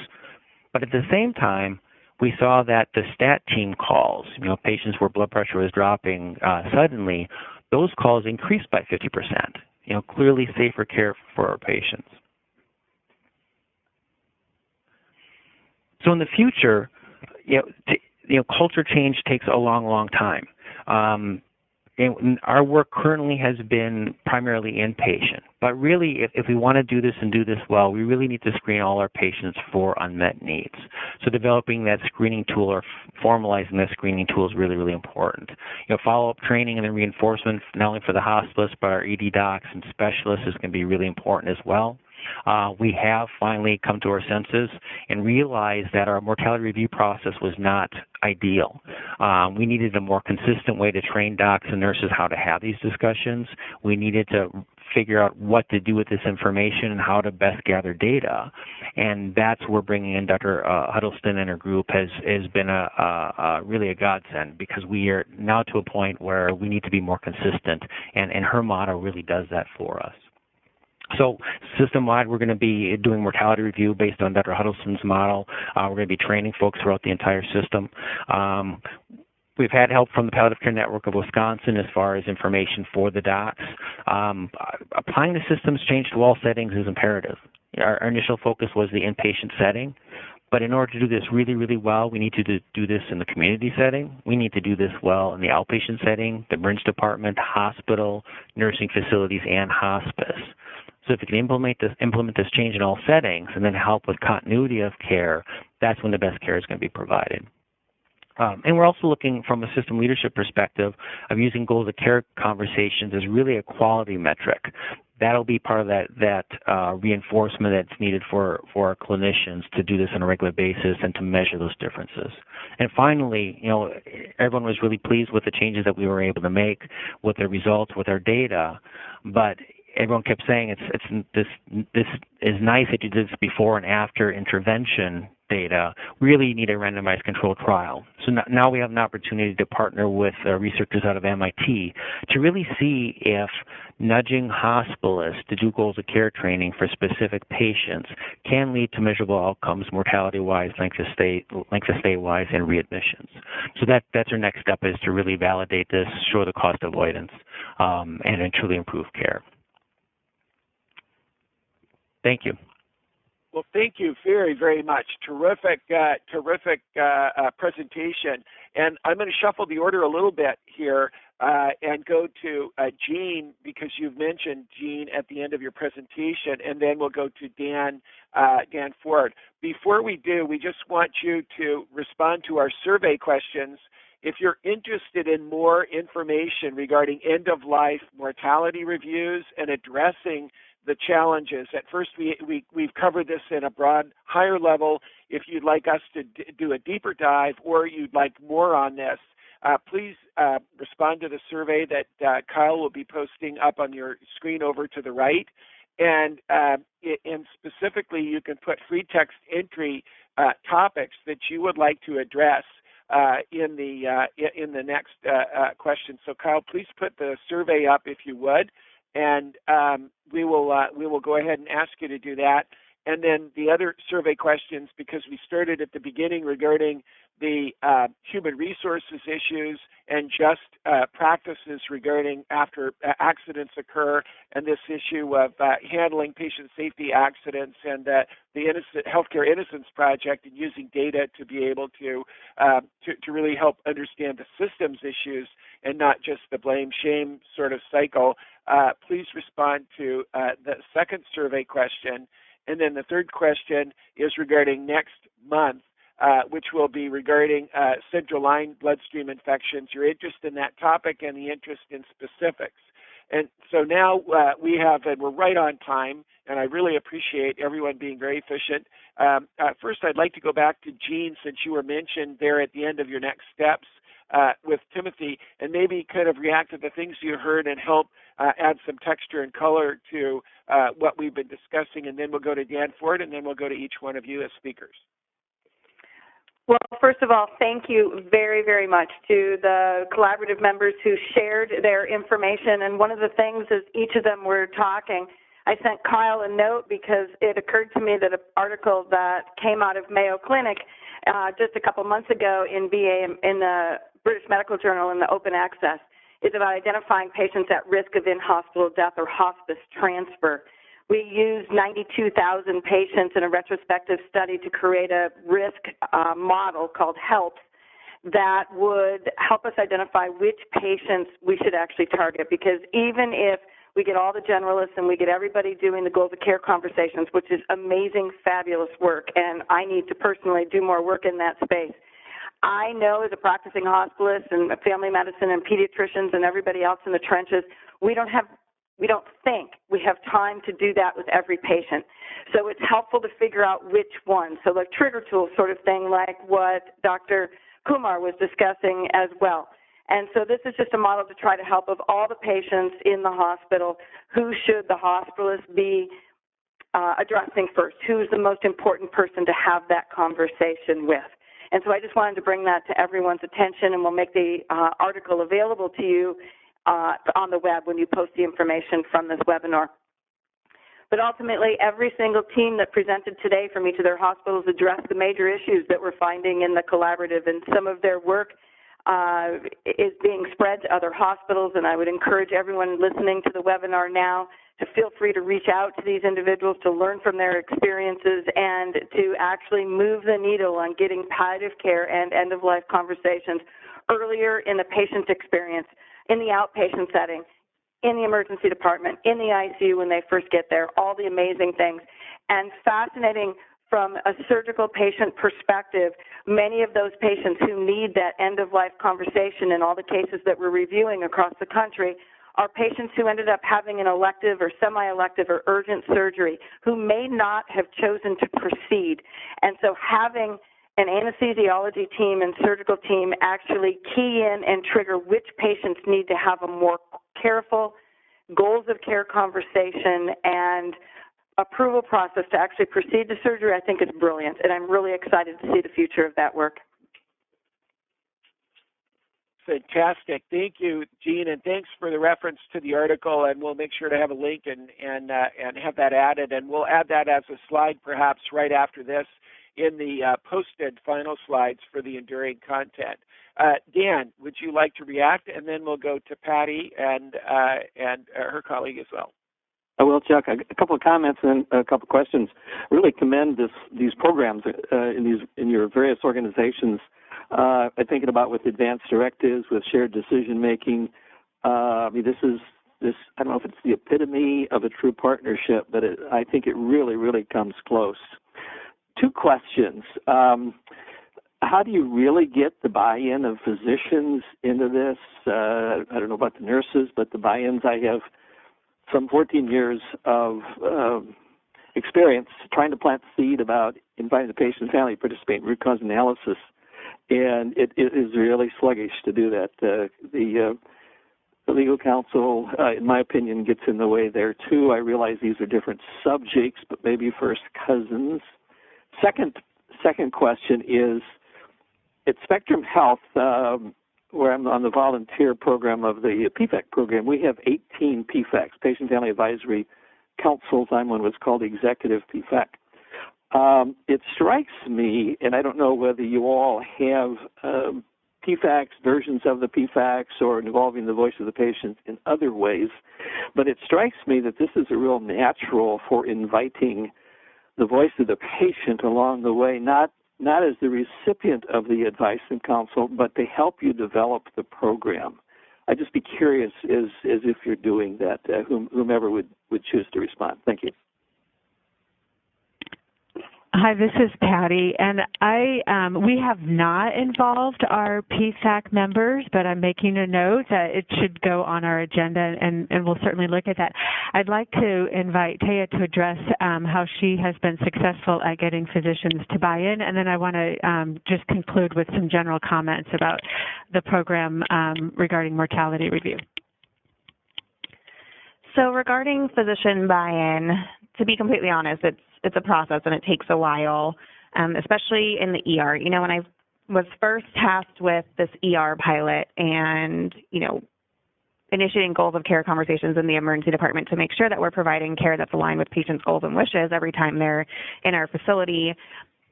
But at the same time, we saw that the stat team calls, patients where blood pressure was dropping suddenly, those calls increased by 50%, clearly safer care for our patients. So in the future, culture change takes a long, long time. our work currently has been primarily inpatient, but really if we want to do this and do this well, we really need to screen all our patients for unmet needs. So developing that screening tool or formalizing that screening tool is really, really important. Follow-up training and then reinforcement, not only for the hospice, but our ED docs and specialists is going to be really important as well. We have finally come to our senses and realized that our mortality review process was not ideal. We needed a more consistent way to train docs and nurses how to have these discussions. We needed to figure out what to do with this information and how to best gather data. And that's where bringing in Dr. Huddleston and her group has been really a godsend, because we are now to a point where we need to be more consistent, and her model really does that for us. So system-wide, we're going to be doing mortality review based on Dr. Huddleston's model. We're going to be training folks throughout the entire system. We've had help from the Palliative Care Network of Wisconsin as far as information for the docs. Applying the systems change to all settings is imperative. Our initial focus was the inpatient setting, but in order to do this really, really well, we need to do this in the community setting. We need to do this well in the outpatient setting, the emergency department, hospital, nursing facilities, and hospice. So if we can implement this change in all settings and then help with continuity of care, that's when the best care is going to be provided. And we're also looking from a system leadership perspective of using goals of care conversations as really a quality metric. That'll be part of that reinforcement that's needed for our clinicians to do this on a regular basis and to measure those differences. And finally, everyone was really pleased with the changes that we were able to make, with the results, with our data, but everyone kept saying this is nice that you did this before and after intervention data. Really, you need a randomized controlled trial. So now we have an opportunity to partner with researchers out of MIT to really see if nudging hospitalists to do goals of care training for specific patients can lead to measurable outcomes, mortality-wise, length of stay-wise, and readmissions. So that's our next step, is to really validate this, show the cost avoidance, and truly improve care. Thank you. Well, thank you very, very much. Terrific presentation. And I'm going to shuffle the order a little bit here and go to Jeanne, because you've mentioned Jeanne at the end of your presentation, and then we'll go to Dan Ford. Before we do, we just want you to respond to our survey questions. If you're interested in more information regarding end-of-life mortality reviews and addressing the challenges. At first, we've covered this in a broad, higher level. If you'd like us to do a deeper dive, or you'd like more on this, please respond to the survey that Kyle will be posting up on your screen over to the right. And specifically, you can put free text entry topics that you would like to address in the next question. So, Kyle, please put the survey up if you would. And we will go ahead and ask you to do that. And then the other survey questions, because we started at the beginning regarding the human resources issues and just practices regarding after accidents occur, and this issue of handling patient safety accidents, and the Healthcare Innocence Project, and using data to be able to really help understand the systems issues and not just the blame-shame sort of cycle. Please respond to the second survey question. And then the third question is regarding next month, which will be regarding central line bloodstream infections, your interest in that topic and the interest in specifics. And so now and we're right on time, and I really appreciate everyone being very efficient. First, I'd like to go back to Jeanne, since you were mentioned there at the end of your next steps with Timothy, and maybe kind of react to the things you heard and help add some texture and color to what we've been discussing. And then we'll go to Dan Ford, and then we'll go to each one of you as speakers. Well, first of all, thank you very, very much to the collaborative members who shared their information. And one of the things as each of them were talking, I sent Kyle a note because it occurred to me that an article that came out of Mayo Clinic just a couple months ago in the British Medical Journal in the open access is about identifying patients at risk of in-hospital death or hospice transfer. We used 92,000 patients in a retrospective study to create a risk model called HELP. that would help us identify which patients we should actually target, because even if we get all the generalists and we get everybody doing the goals of care conversations, which is amazing, fabulous work, and I need to personally do more work in that space. I know as a practicing hospitalist and family medicine and pediatricians and everybody else in the trenches, we don't think we have time to do that with every patient. So it's helpful to figure out which one. So like trigger tool sort of thing, like what Dr. Kumar was discussing as well. And so this is just a model to try to help of all the patients in the hospital, who should the hospitalist be addressing first? Who's the most important person to have that conversation with? And so I just wanted to bring that to everyone's attention, and we'll make the article available to you on the web when you post the information from this webinar. But ultimately, every single team that presented today from each of their hospitals addressed the major issues that we're finding in the collaborative, and some of their work is being spread to other hospitals, and I would encourage everyone listening to the webinar now to feel free to reach out to these individuals to learn from their experiences and to actually move the needle on getting palliative care and end-of-life conversations earlier in the patient's experience, in the outpatient setting, in the emergency department, in the ICU when they first get there, all the amazing things. And fascinating from a surgical patient perspective, many of those patients who need that end-of-life conversation in all the cases that we're reviewing across the country are patients who ended up having an elective or semi-elective or urgent surgery who may not have chosen to proceed. And so having an anesthesiology team and surgical team actually key in and trigger which patients need to have a more careful goals of care conversation and approval process to actually proceed to surgery, I think is brilliant, and I'm really excited to see the future of that work. Fantastic. Thank you, Jeanne, and thanks for the reference to the article, and we'll make sure to have a link and have that added, and we'll add that as a slide perhaps right after this in the posted final slides for the enduring content. Dan, would you like to react? And then we'll go to Patty and her colleague as well. I will, Chuck. A couple of comments and a couple of questions. Really commend these programs in your various organizations. I'm thinking about with advanced directives, with shared decision making. I mean, this. I don't know if it's the epitome of a true partnership, but I think it really, really comes close. Two questions. How do you really get the buy-in of physicians into this? I don't know about the nurses, but the buy-ins, I have some 14 years of experience trying to plant the seed about inviting the patient and family to participate in root cause analysis, and it is really sluggish to do that. The legal counsel, in my opinion, gets in the way there too. I realize these are different subjects, but maybe first cousins. Second question is, at Spectrum Health, where I'm on the volunteer program of the PFAC program, we have 18 PFACs, Patient Family Advisory Councils. I'm on what's called Executive PFAC. It strikes me, and I don't know whether you all have PFACs, versions of the PFACs, or involving the voice of the patient in other ways, but it strikes me that this is a real natural for inviting the voice of the patient along the way, not as the recipient of the advice and counsel, but to help you develop the program. I'd just be curious as if you're doing that, whomever would choose to respond. Thank you. Hi, this is Patty, and we have not involved our PFAC members, but I'm making a note that it should go on our agenda, and we'll certainly look at that. I'd like to invite Taya to address how she has been successful at getting physicians to buy in, and then I want to just conclude with some general comments about the program regarding mortality review. So regarding physician buy-in, to be completely honest, it's a process and it takes a while, especially in the ER. You know, when I was first tasked with this ER pilot and, initiating goals of care conversations in the emergency department to make sure that we're providing care that's aligned with patients' goals and wishes every time they're in our facility,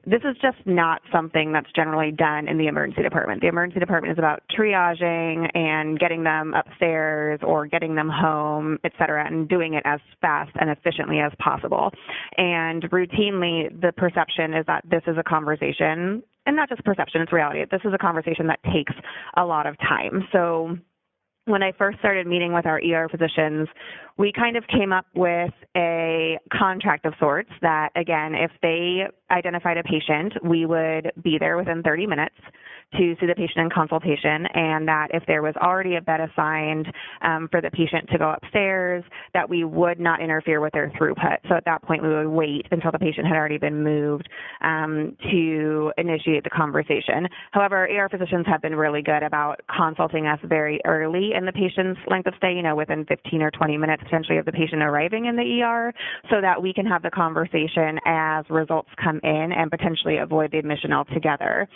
this is just not something that's generally done in the emergency department. The emergency department is about triaging and getting them upstairs or getting them home, et cetera, and doing it as fast and efficiently as possible. And routinely, the perception is that this is a conversation and not just perception, it's reality. This is a conversation that takes a lot of time. So when I first started meeting with our ER physicians, we kind of came up with a contract of sorts that, again, if they identified a patient, we would be there within 30 minutes to see the patient in consultation, and that if there was already a bed assigned for the patient to go upstairs, that we would not interfere with their throughput. So at that point, we would wait until the patient had already been moved to initiate the conversation. However, ER physicians have been really good about consulting us very early in the patient's length of stay, within 15 or 20 minutes potentially of the patient arriving in the ER, so that we can have the conversation as results come in and potentially avoid the admission altogether.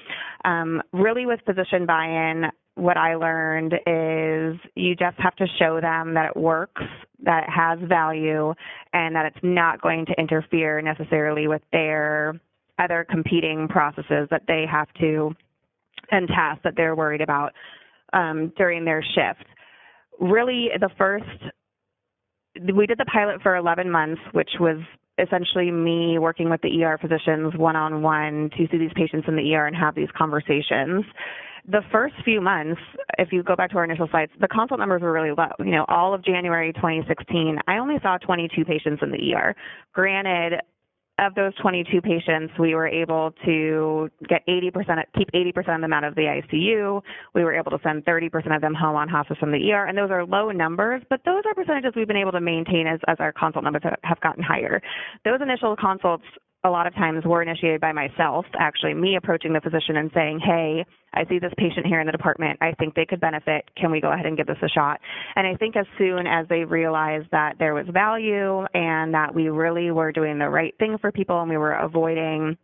Really, with physician buy-in, what I learned is you just have to show them that it works, that it has value, and that it's not going to interfere necessarily with their other competing processes that they have to, and tasks that they're worried about during their shift. Really, we did the pilot for 11 months, which was essentially me working with the ER physicians one-on-one to see these patients in the ER and have these conversations. The first few months, if you go back to our initial slides, the consult numbers were really low. All of January 2016, I only saw 22 patients in the ER. Granted, of those 22 patients, we were able to keep 80% of them out of the ICU. We were able to send 30% of them home on hospice from the ER, and those are low numbers, but those are percentages we've been able to maintain as our consult numbers have gotten higher. Those initial consults a lot of times were initiated by myself, actually me approaching the physician and saying, hey, I see this patient here in the department. I think they could benefit. Can we go ahead and give this a shot? And I think as soon as they realized that there was value and that we really were doing the right thing for people and we were avoiding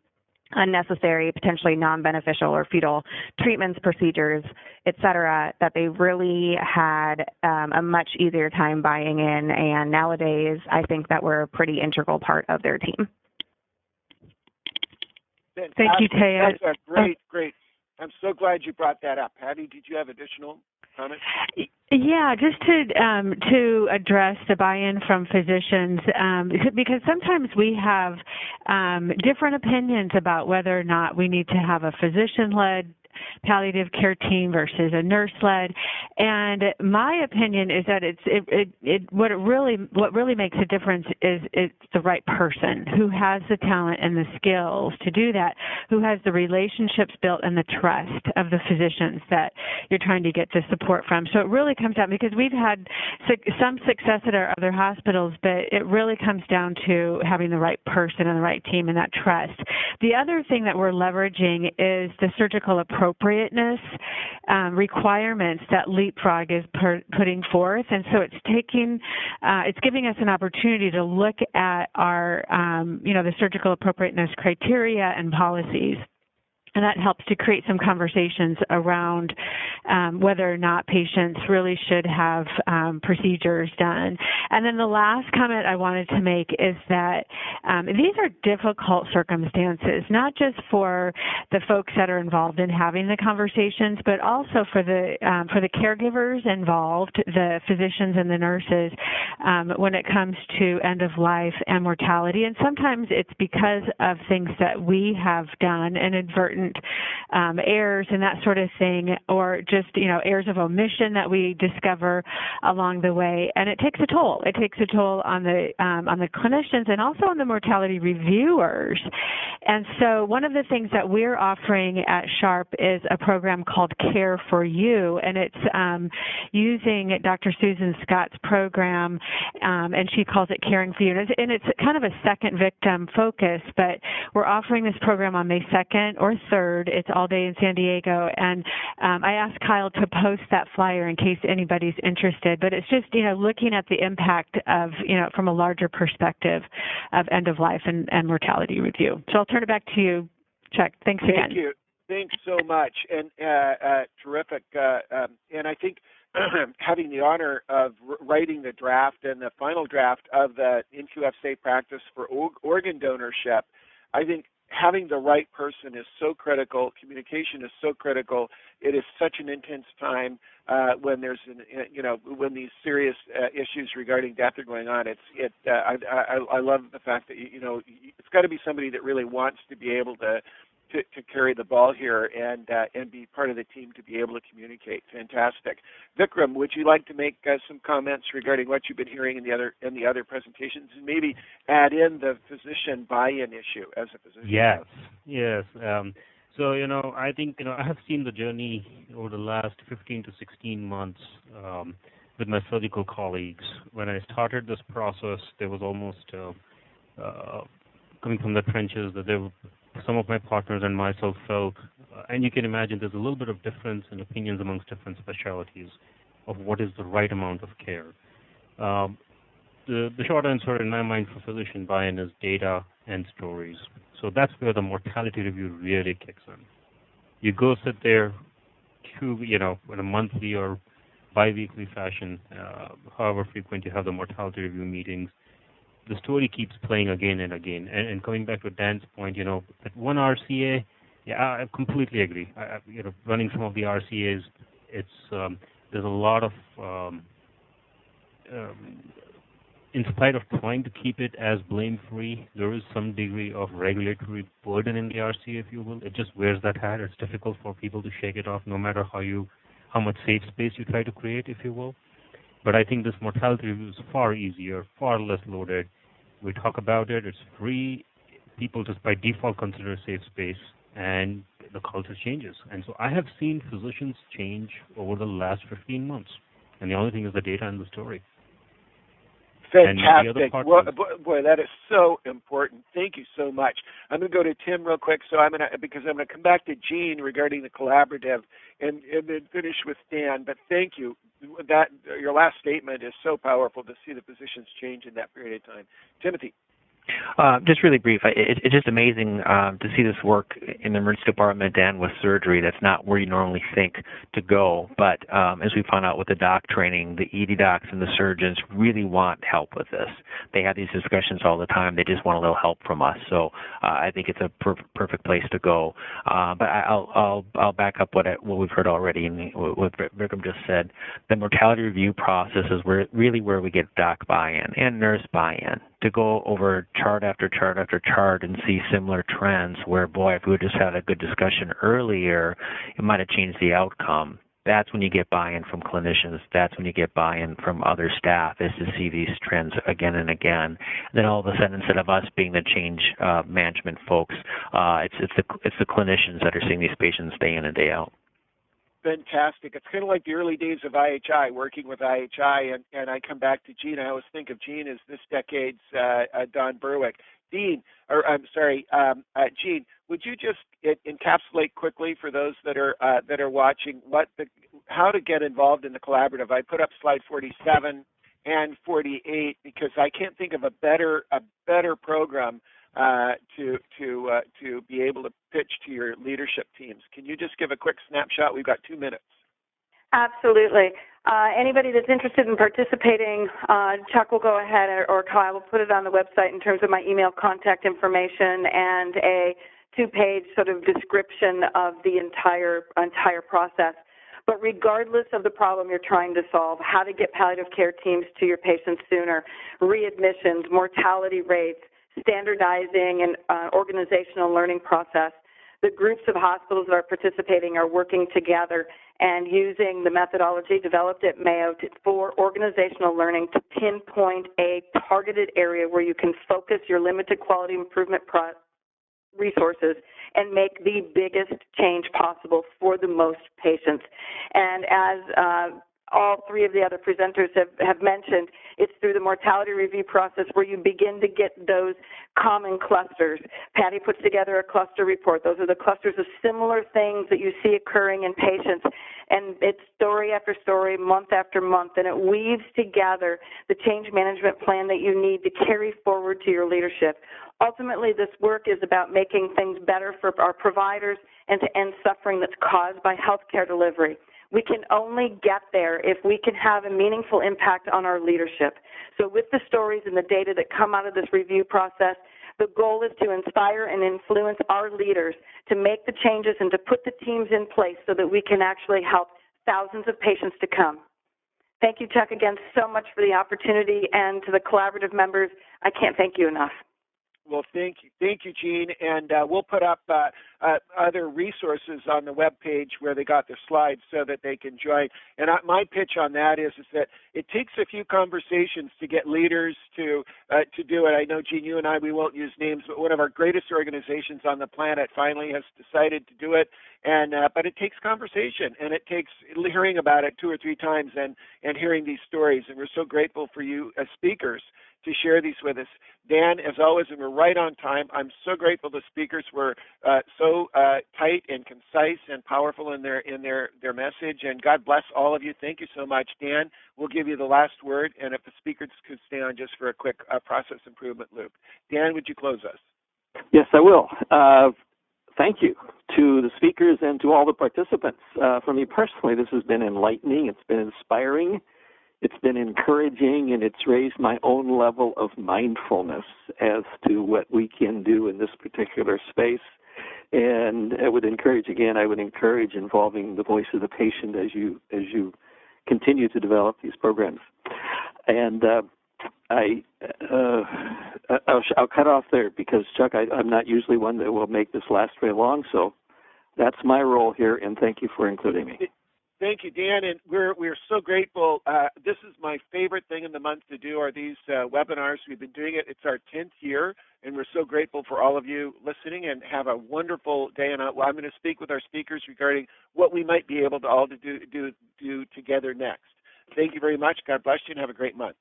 unnecessary, potentially non-beneficial or futile treatments, procedures, et cetera, that they really had a much easier time buying in. And nowadays, I think that we're a pretty integral part of their team. Thank you, Taya. That's a great. I'm so glad you brought that up. Patty, did you have additional comments? Yeah, just to address the buy-in from physicians, because sometimes we have different opinions about whether or not we need to have a physician-led palliative care team versus a nurse-led, and my opinion is that what really makes a difference is it's the right person who has the talent and the skills to do that, who has the relationships built and the trust of the physicians that you're trying to get the support from. So it really comes down, because we've had some success at our other hospitals, but it really comes down to having the right person and the right team and that trust. The other thing that we're leveraging is the surgical appropriateness requirements that Leapfrog is putting forth, and so it's giving us an opportunity to look at our the surgical appropriateness criteria and policies. And that helps to create some conversations around whether or not patients really should have procedures done. And then the last comment I wanted to make is that these are difficult circumstances, not just for the folks that are involved in having the conversations, but also for the caregivers involved, the physicians and the nurses, when it comes to end of life and mortality. And sometimes it's because of things that we have done, inadvertent errors and that sort of thing, or just errors of omission that we discover along the way, and it takes a toll. It takes a toll on the clinicians and also on the mortality reviewers. And so one of the things that we're offering at SHARP is a program called Care for You, and it's using Dr. Susan Scott's program, and she calls it Caring for You, and it's kind of a second victim focus, but we're offering this program on May 2nd or 3rd. It's all day in San Diego, and I asked Kyle to post that flyer in case anybody's interested, but it's just, looking at the impact of, from a larger perspective of end of life and mortality review. So I'll turn it back to you, Chuck. Thanks again. Thank you. Thanks so much, and terrific. And I think having the honor of writing the draft and the final draft of the NQF Safe Practice for Organ Donorship, I think having the right person is so critical. Communication is so critical. It is such an intense time when there's when these serious issues regarding death are going on. I love the fact that it's got to be somebody that really wants to be able to to carry the ball here and be part of the team to be able to communicate. Fantastic. Vikram, would you like to make some comments regarding what you've been hearing in the other presentations, and maybe add in the physician buy-in issue as a physician? Yes. So, I think, I have seen the journey over the last 15 to 16 months with my surgical colleagues. When I started this process, there was almost coming from the trenches that some of my partners and myself felt, and you can imagine there's a little bit of difference in opinions amongst different specialties of what is the right amount of care. The short answer in my mind for physician buy-in is data and stories. So that's where the mortality review really kicks in. You go sit there, in a monthly or bi-weekly fashion, however frequent you have the mortality review meetings. The story keeps playing again and again. And coming back to Dan's point, that one RCA, I completely agree. Running some of the RCAs, there's a lot of, in spite of trying to keep it as blame-free, there is some degree of regulatory burden in the RCA, if you will. It just wears that hat. It's difficult for people to shake it off, no matter how much safe space you try to create, if you will. But I think this mortality review is far easier, far less loaded. We talk about it. It's free. People just by default consider a safe space, and the culture changes. And so I have seen physicians change over the last 15 months. And the only thing is the data and the story. Fantastic. Boy, that is so important. Thank you so much. I'm going to go to Tim real quick, because I'm going to come back to Jeanne regarding the collaborative and then finish with Dan. But thank you. Your last statement is so powerful to see the physicians change in that period of time. Timothy. Just really brief. It's just amazing to see this work in the emergency department and with surgery. That's not where you normally think to go. But as we found out with the doc training, the ED docs and the surgeons really want help with this. They have these discussions all the time. They just want a little help from us. So I think it's a perfect place to go. But I'll back up what we've heard already and what Vikram just said. The mortality review process is really where we get doc buy-in and nurse buy-in to go over chart after chart after chart and see similar trends where, boy, if we would just had a good discussion earlier, it might have changed the outcome. That's when you get buy-in from clinicians. That's when you get buy-in from other staff, is to see these trends again and again. And then all of a sudden, instead of us being the change management folks, it's the clinicians that are seeing these patients day in and day out. Fantastic. It's kind of like the early days of IHI, working with IHI, and I come back to Jeanne. I always think of Jeanne as this decade's Don Berwick. Jeanne, would you just encapsulate quickly for those that are watching how to get involved in the collaborative? I put up slide 47 and 48 because I can't think of a better program to be able to pitch to your leadership teams. Can you just give a quick snapshot? We've got 2 minutes. Absolutely. Anybody that's interested in participating, Chuck will go ahead, or Kyle will put it on the website in terms of my email contact information and a 2-page sort of description of the entire process. But regardless of the problem you're trying to solve, how to get palliative care teams to your patients sooner, readmissions, mortality rates, standardizing and organizational learning process, the groups of hospitals that are participating are working together and using the methodology developed at Mayo for organizational learning to pinpoint a targeted area where you can focus your limited quality improvement resources and make the biggest change possible for the most patients. And as all 3 of the other presenters have mentioned, it's through the mortality review process where you begin to get those common clusters. Patty puts together a cluster report. Those are the clusters of similar things that you see occurring in patients, and it's story after story, month after month, and it weaves together the change management plan that you need to carry forward to your leadership. Ultimately, this work is about making things better for our providers and to end suffering that's caused by healthcare delivery. We can only get there if we can have a meaningful impact on our leadership. So with the stories and the data that come out of this review process, the goal is to inspire and influence our leaders to make the changes and to put the teams in place so that we can actually help thousands of patients to come. Thank you, Chuck, again so much for the opportunity, and to the collaborative members, I can't thank you enough. Well, thank you, Jeanne, and we'll put up other resources on the web page where they got their slides so that they can join. And my pitch on that is that it takes a few conversations to get leaders to do it. I know, Jeanne, you and I, we won't use names, but one of our greatest organizations on the planet finally has decided to do it. And but it takes conversation, and it takes hearing about it 2 or 3 times and hearing these stories. And we're so grateful for you as speakers to share these with us. Dan, as always, and we're right on time. I'm so grateful the speakers were so tight and concise and powerful in their message. And God bless all of you. Thank you so much. Dan, we'll give you the last word. And if the speakers could stay on just for a quick process improvement loop. Dan, would you close us? Yes, I will. Thank you to the speakers and to all the participants. For me personally, this has been enlightening. It's been inspiring. It's been encouraging, and it's raised my own level of mindfulness as to what we can do in this particular space. And I would encourage involving the voice of the patient as you continue to develop these programs. And I'll cut off there because, Chuck, I'm not usually one that will make this last very long, so that's my role here, and thank you for including me. Thank you, Dan, and we're so grateful. This is my favorite thing in the month to do are these webinars. We've been doing it. It's our 10th year, and we're so grateful for all of you listening, and have a wonderful day. And I'm going to speak with our speakers regarding what we might be able to all do together next. Thank you very much. God bless you, and have a great month.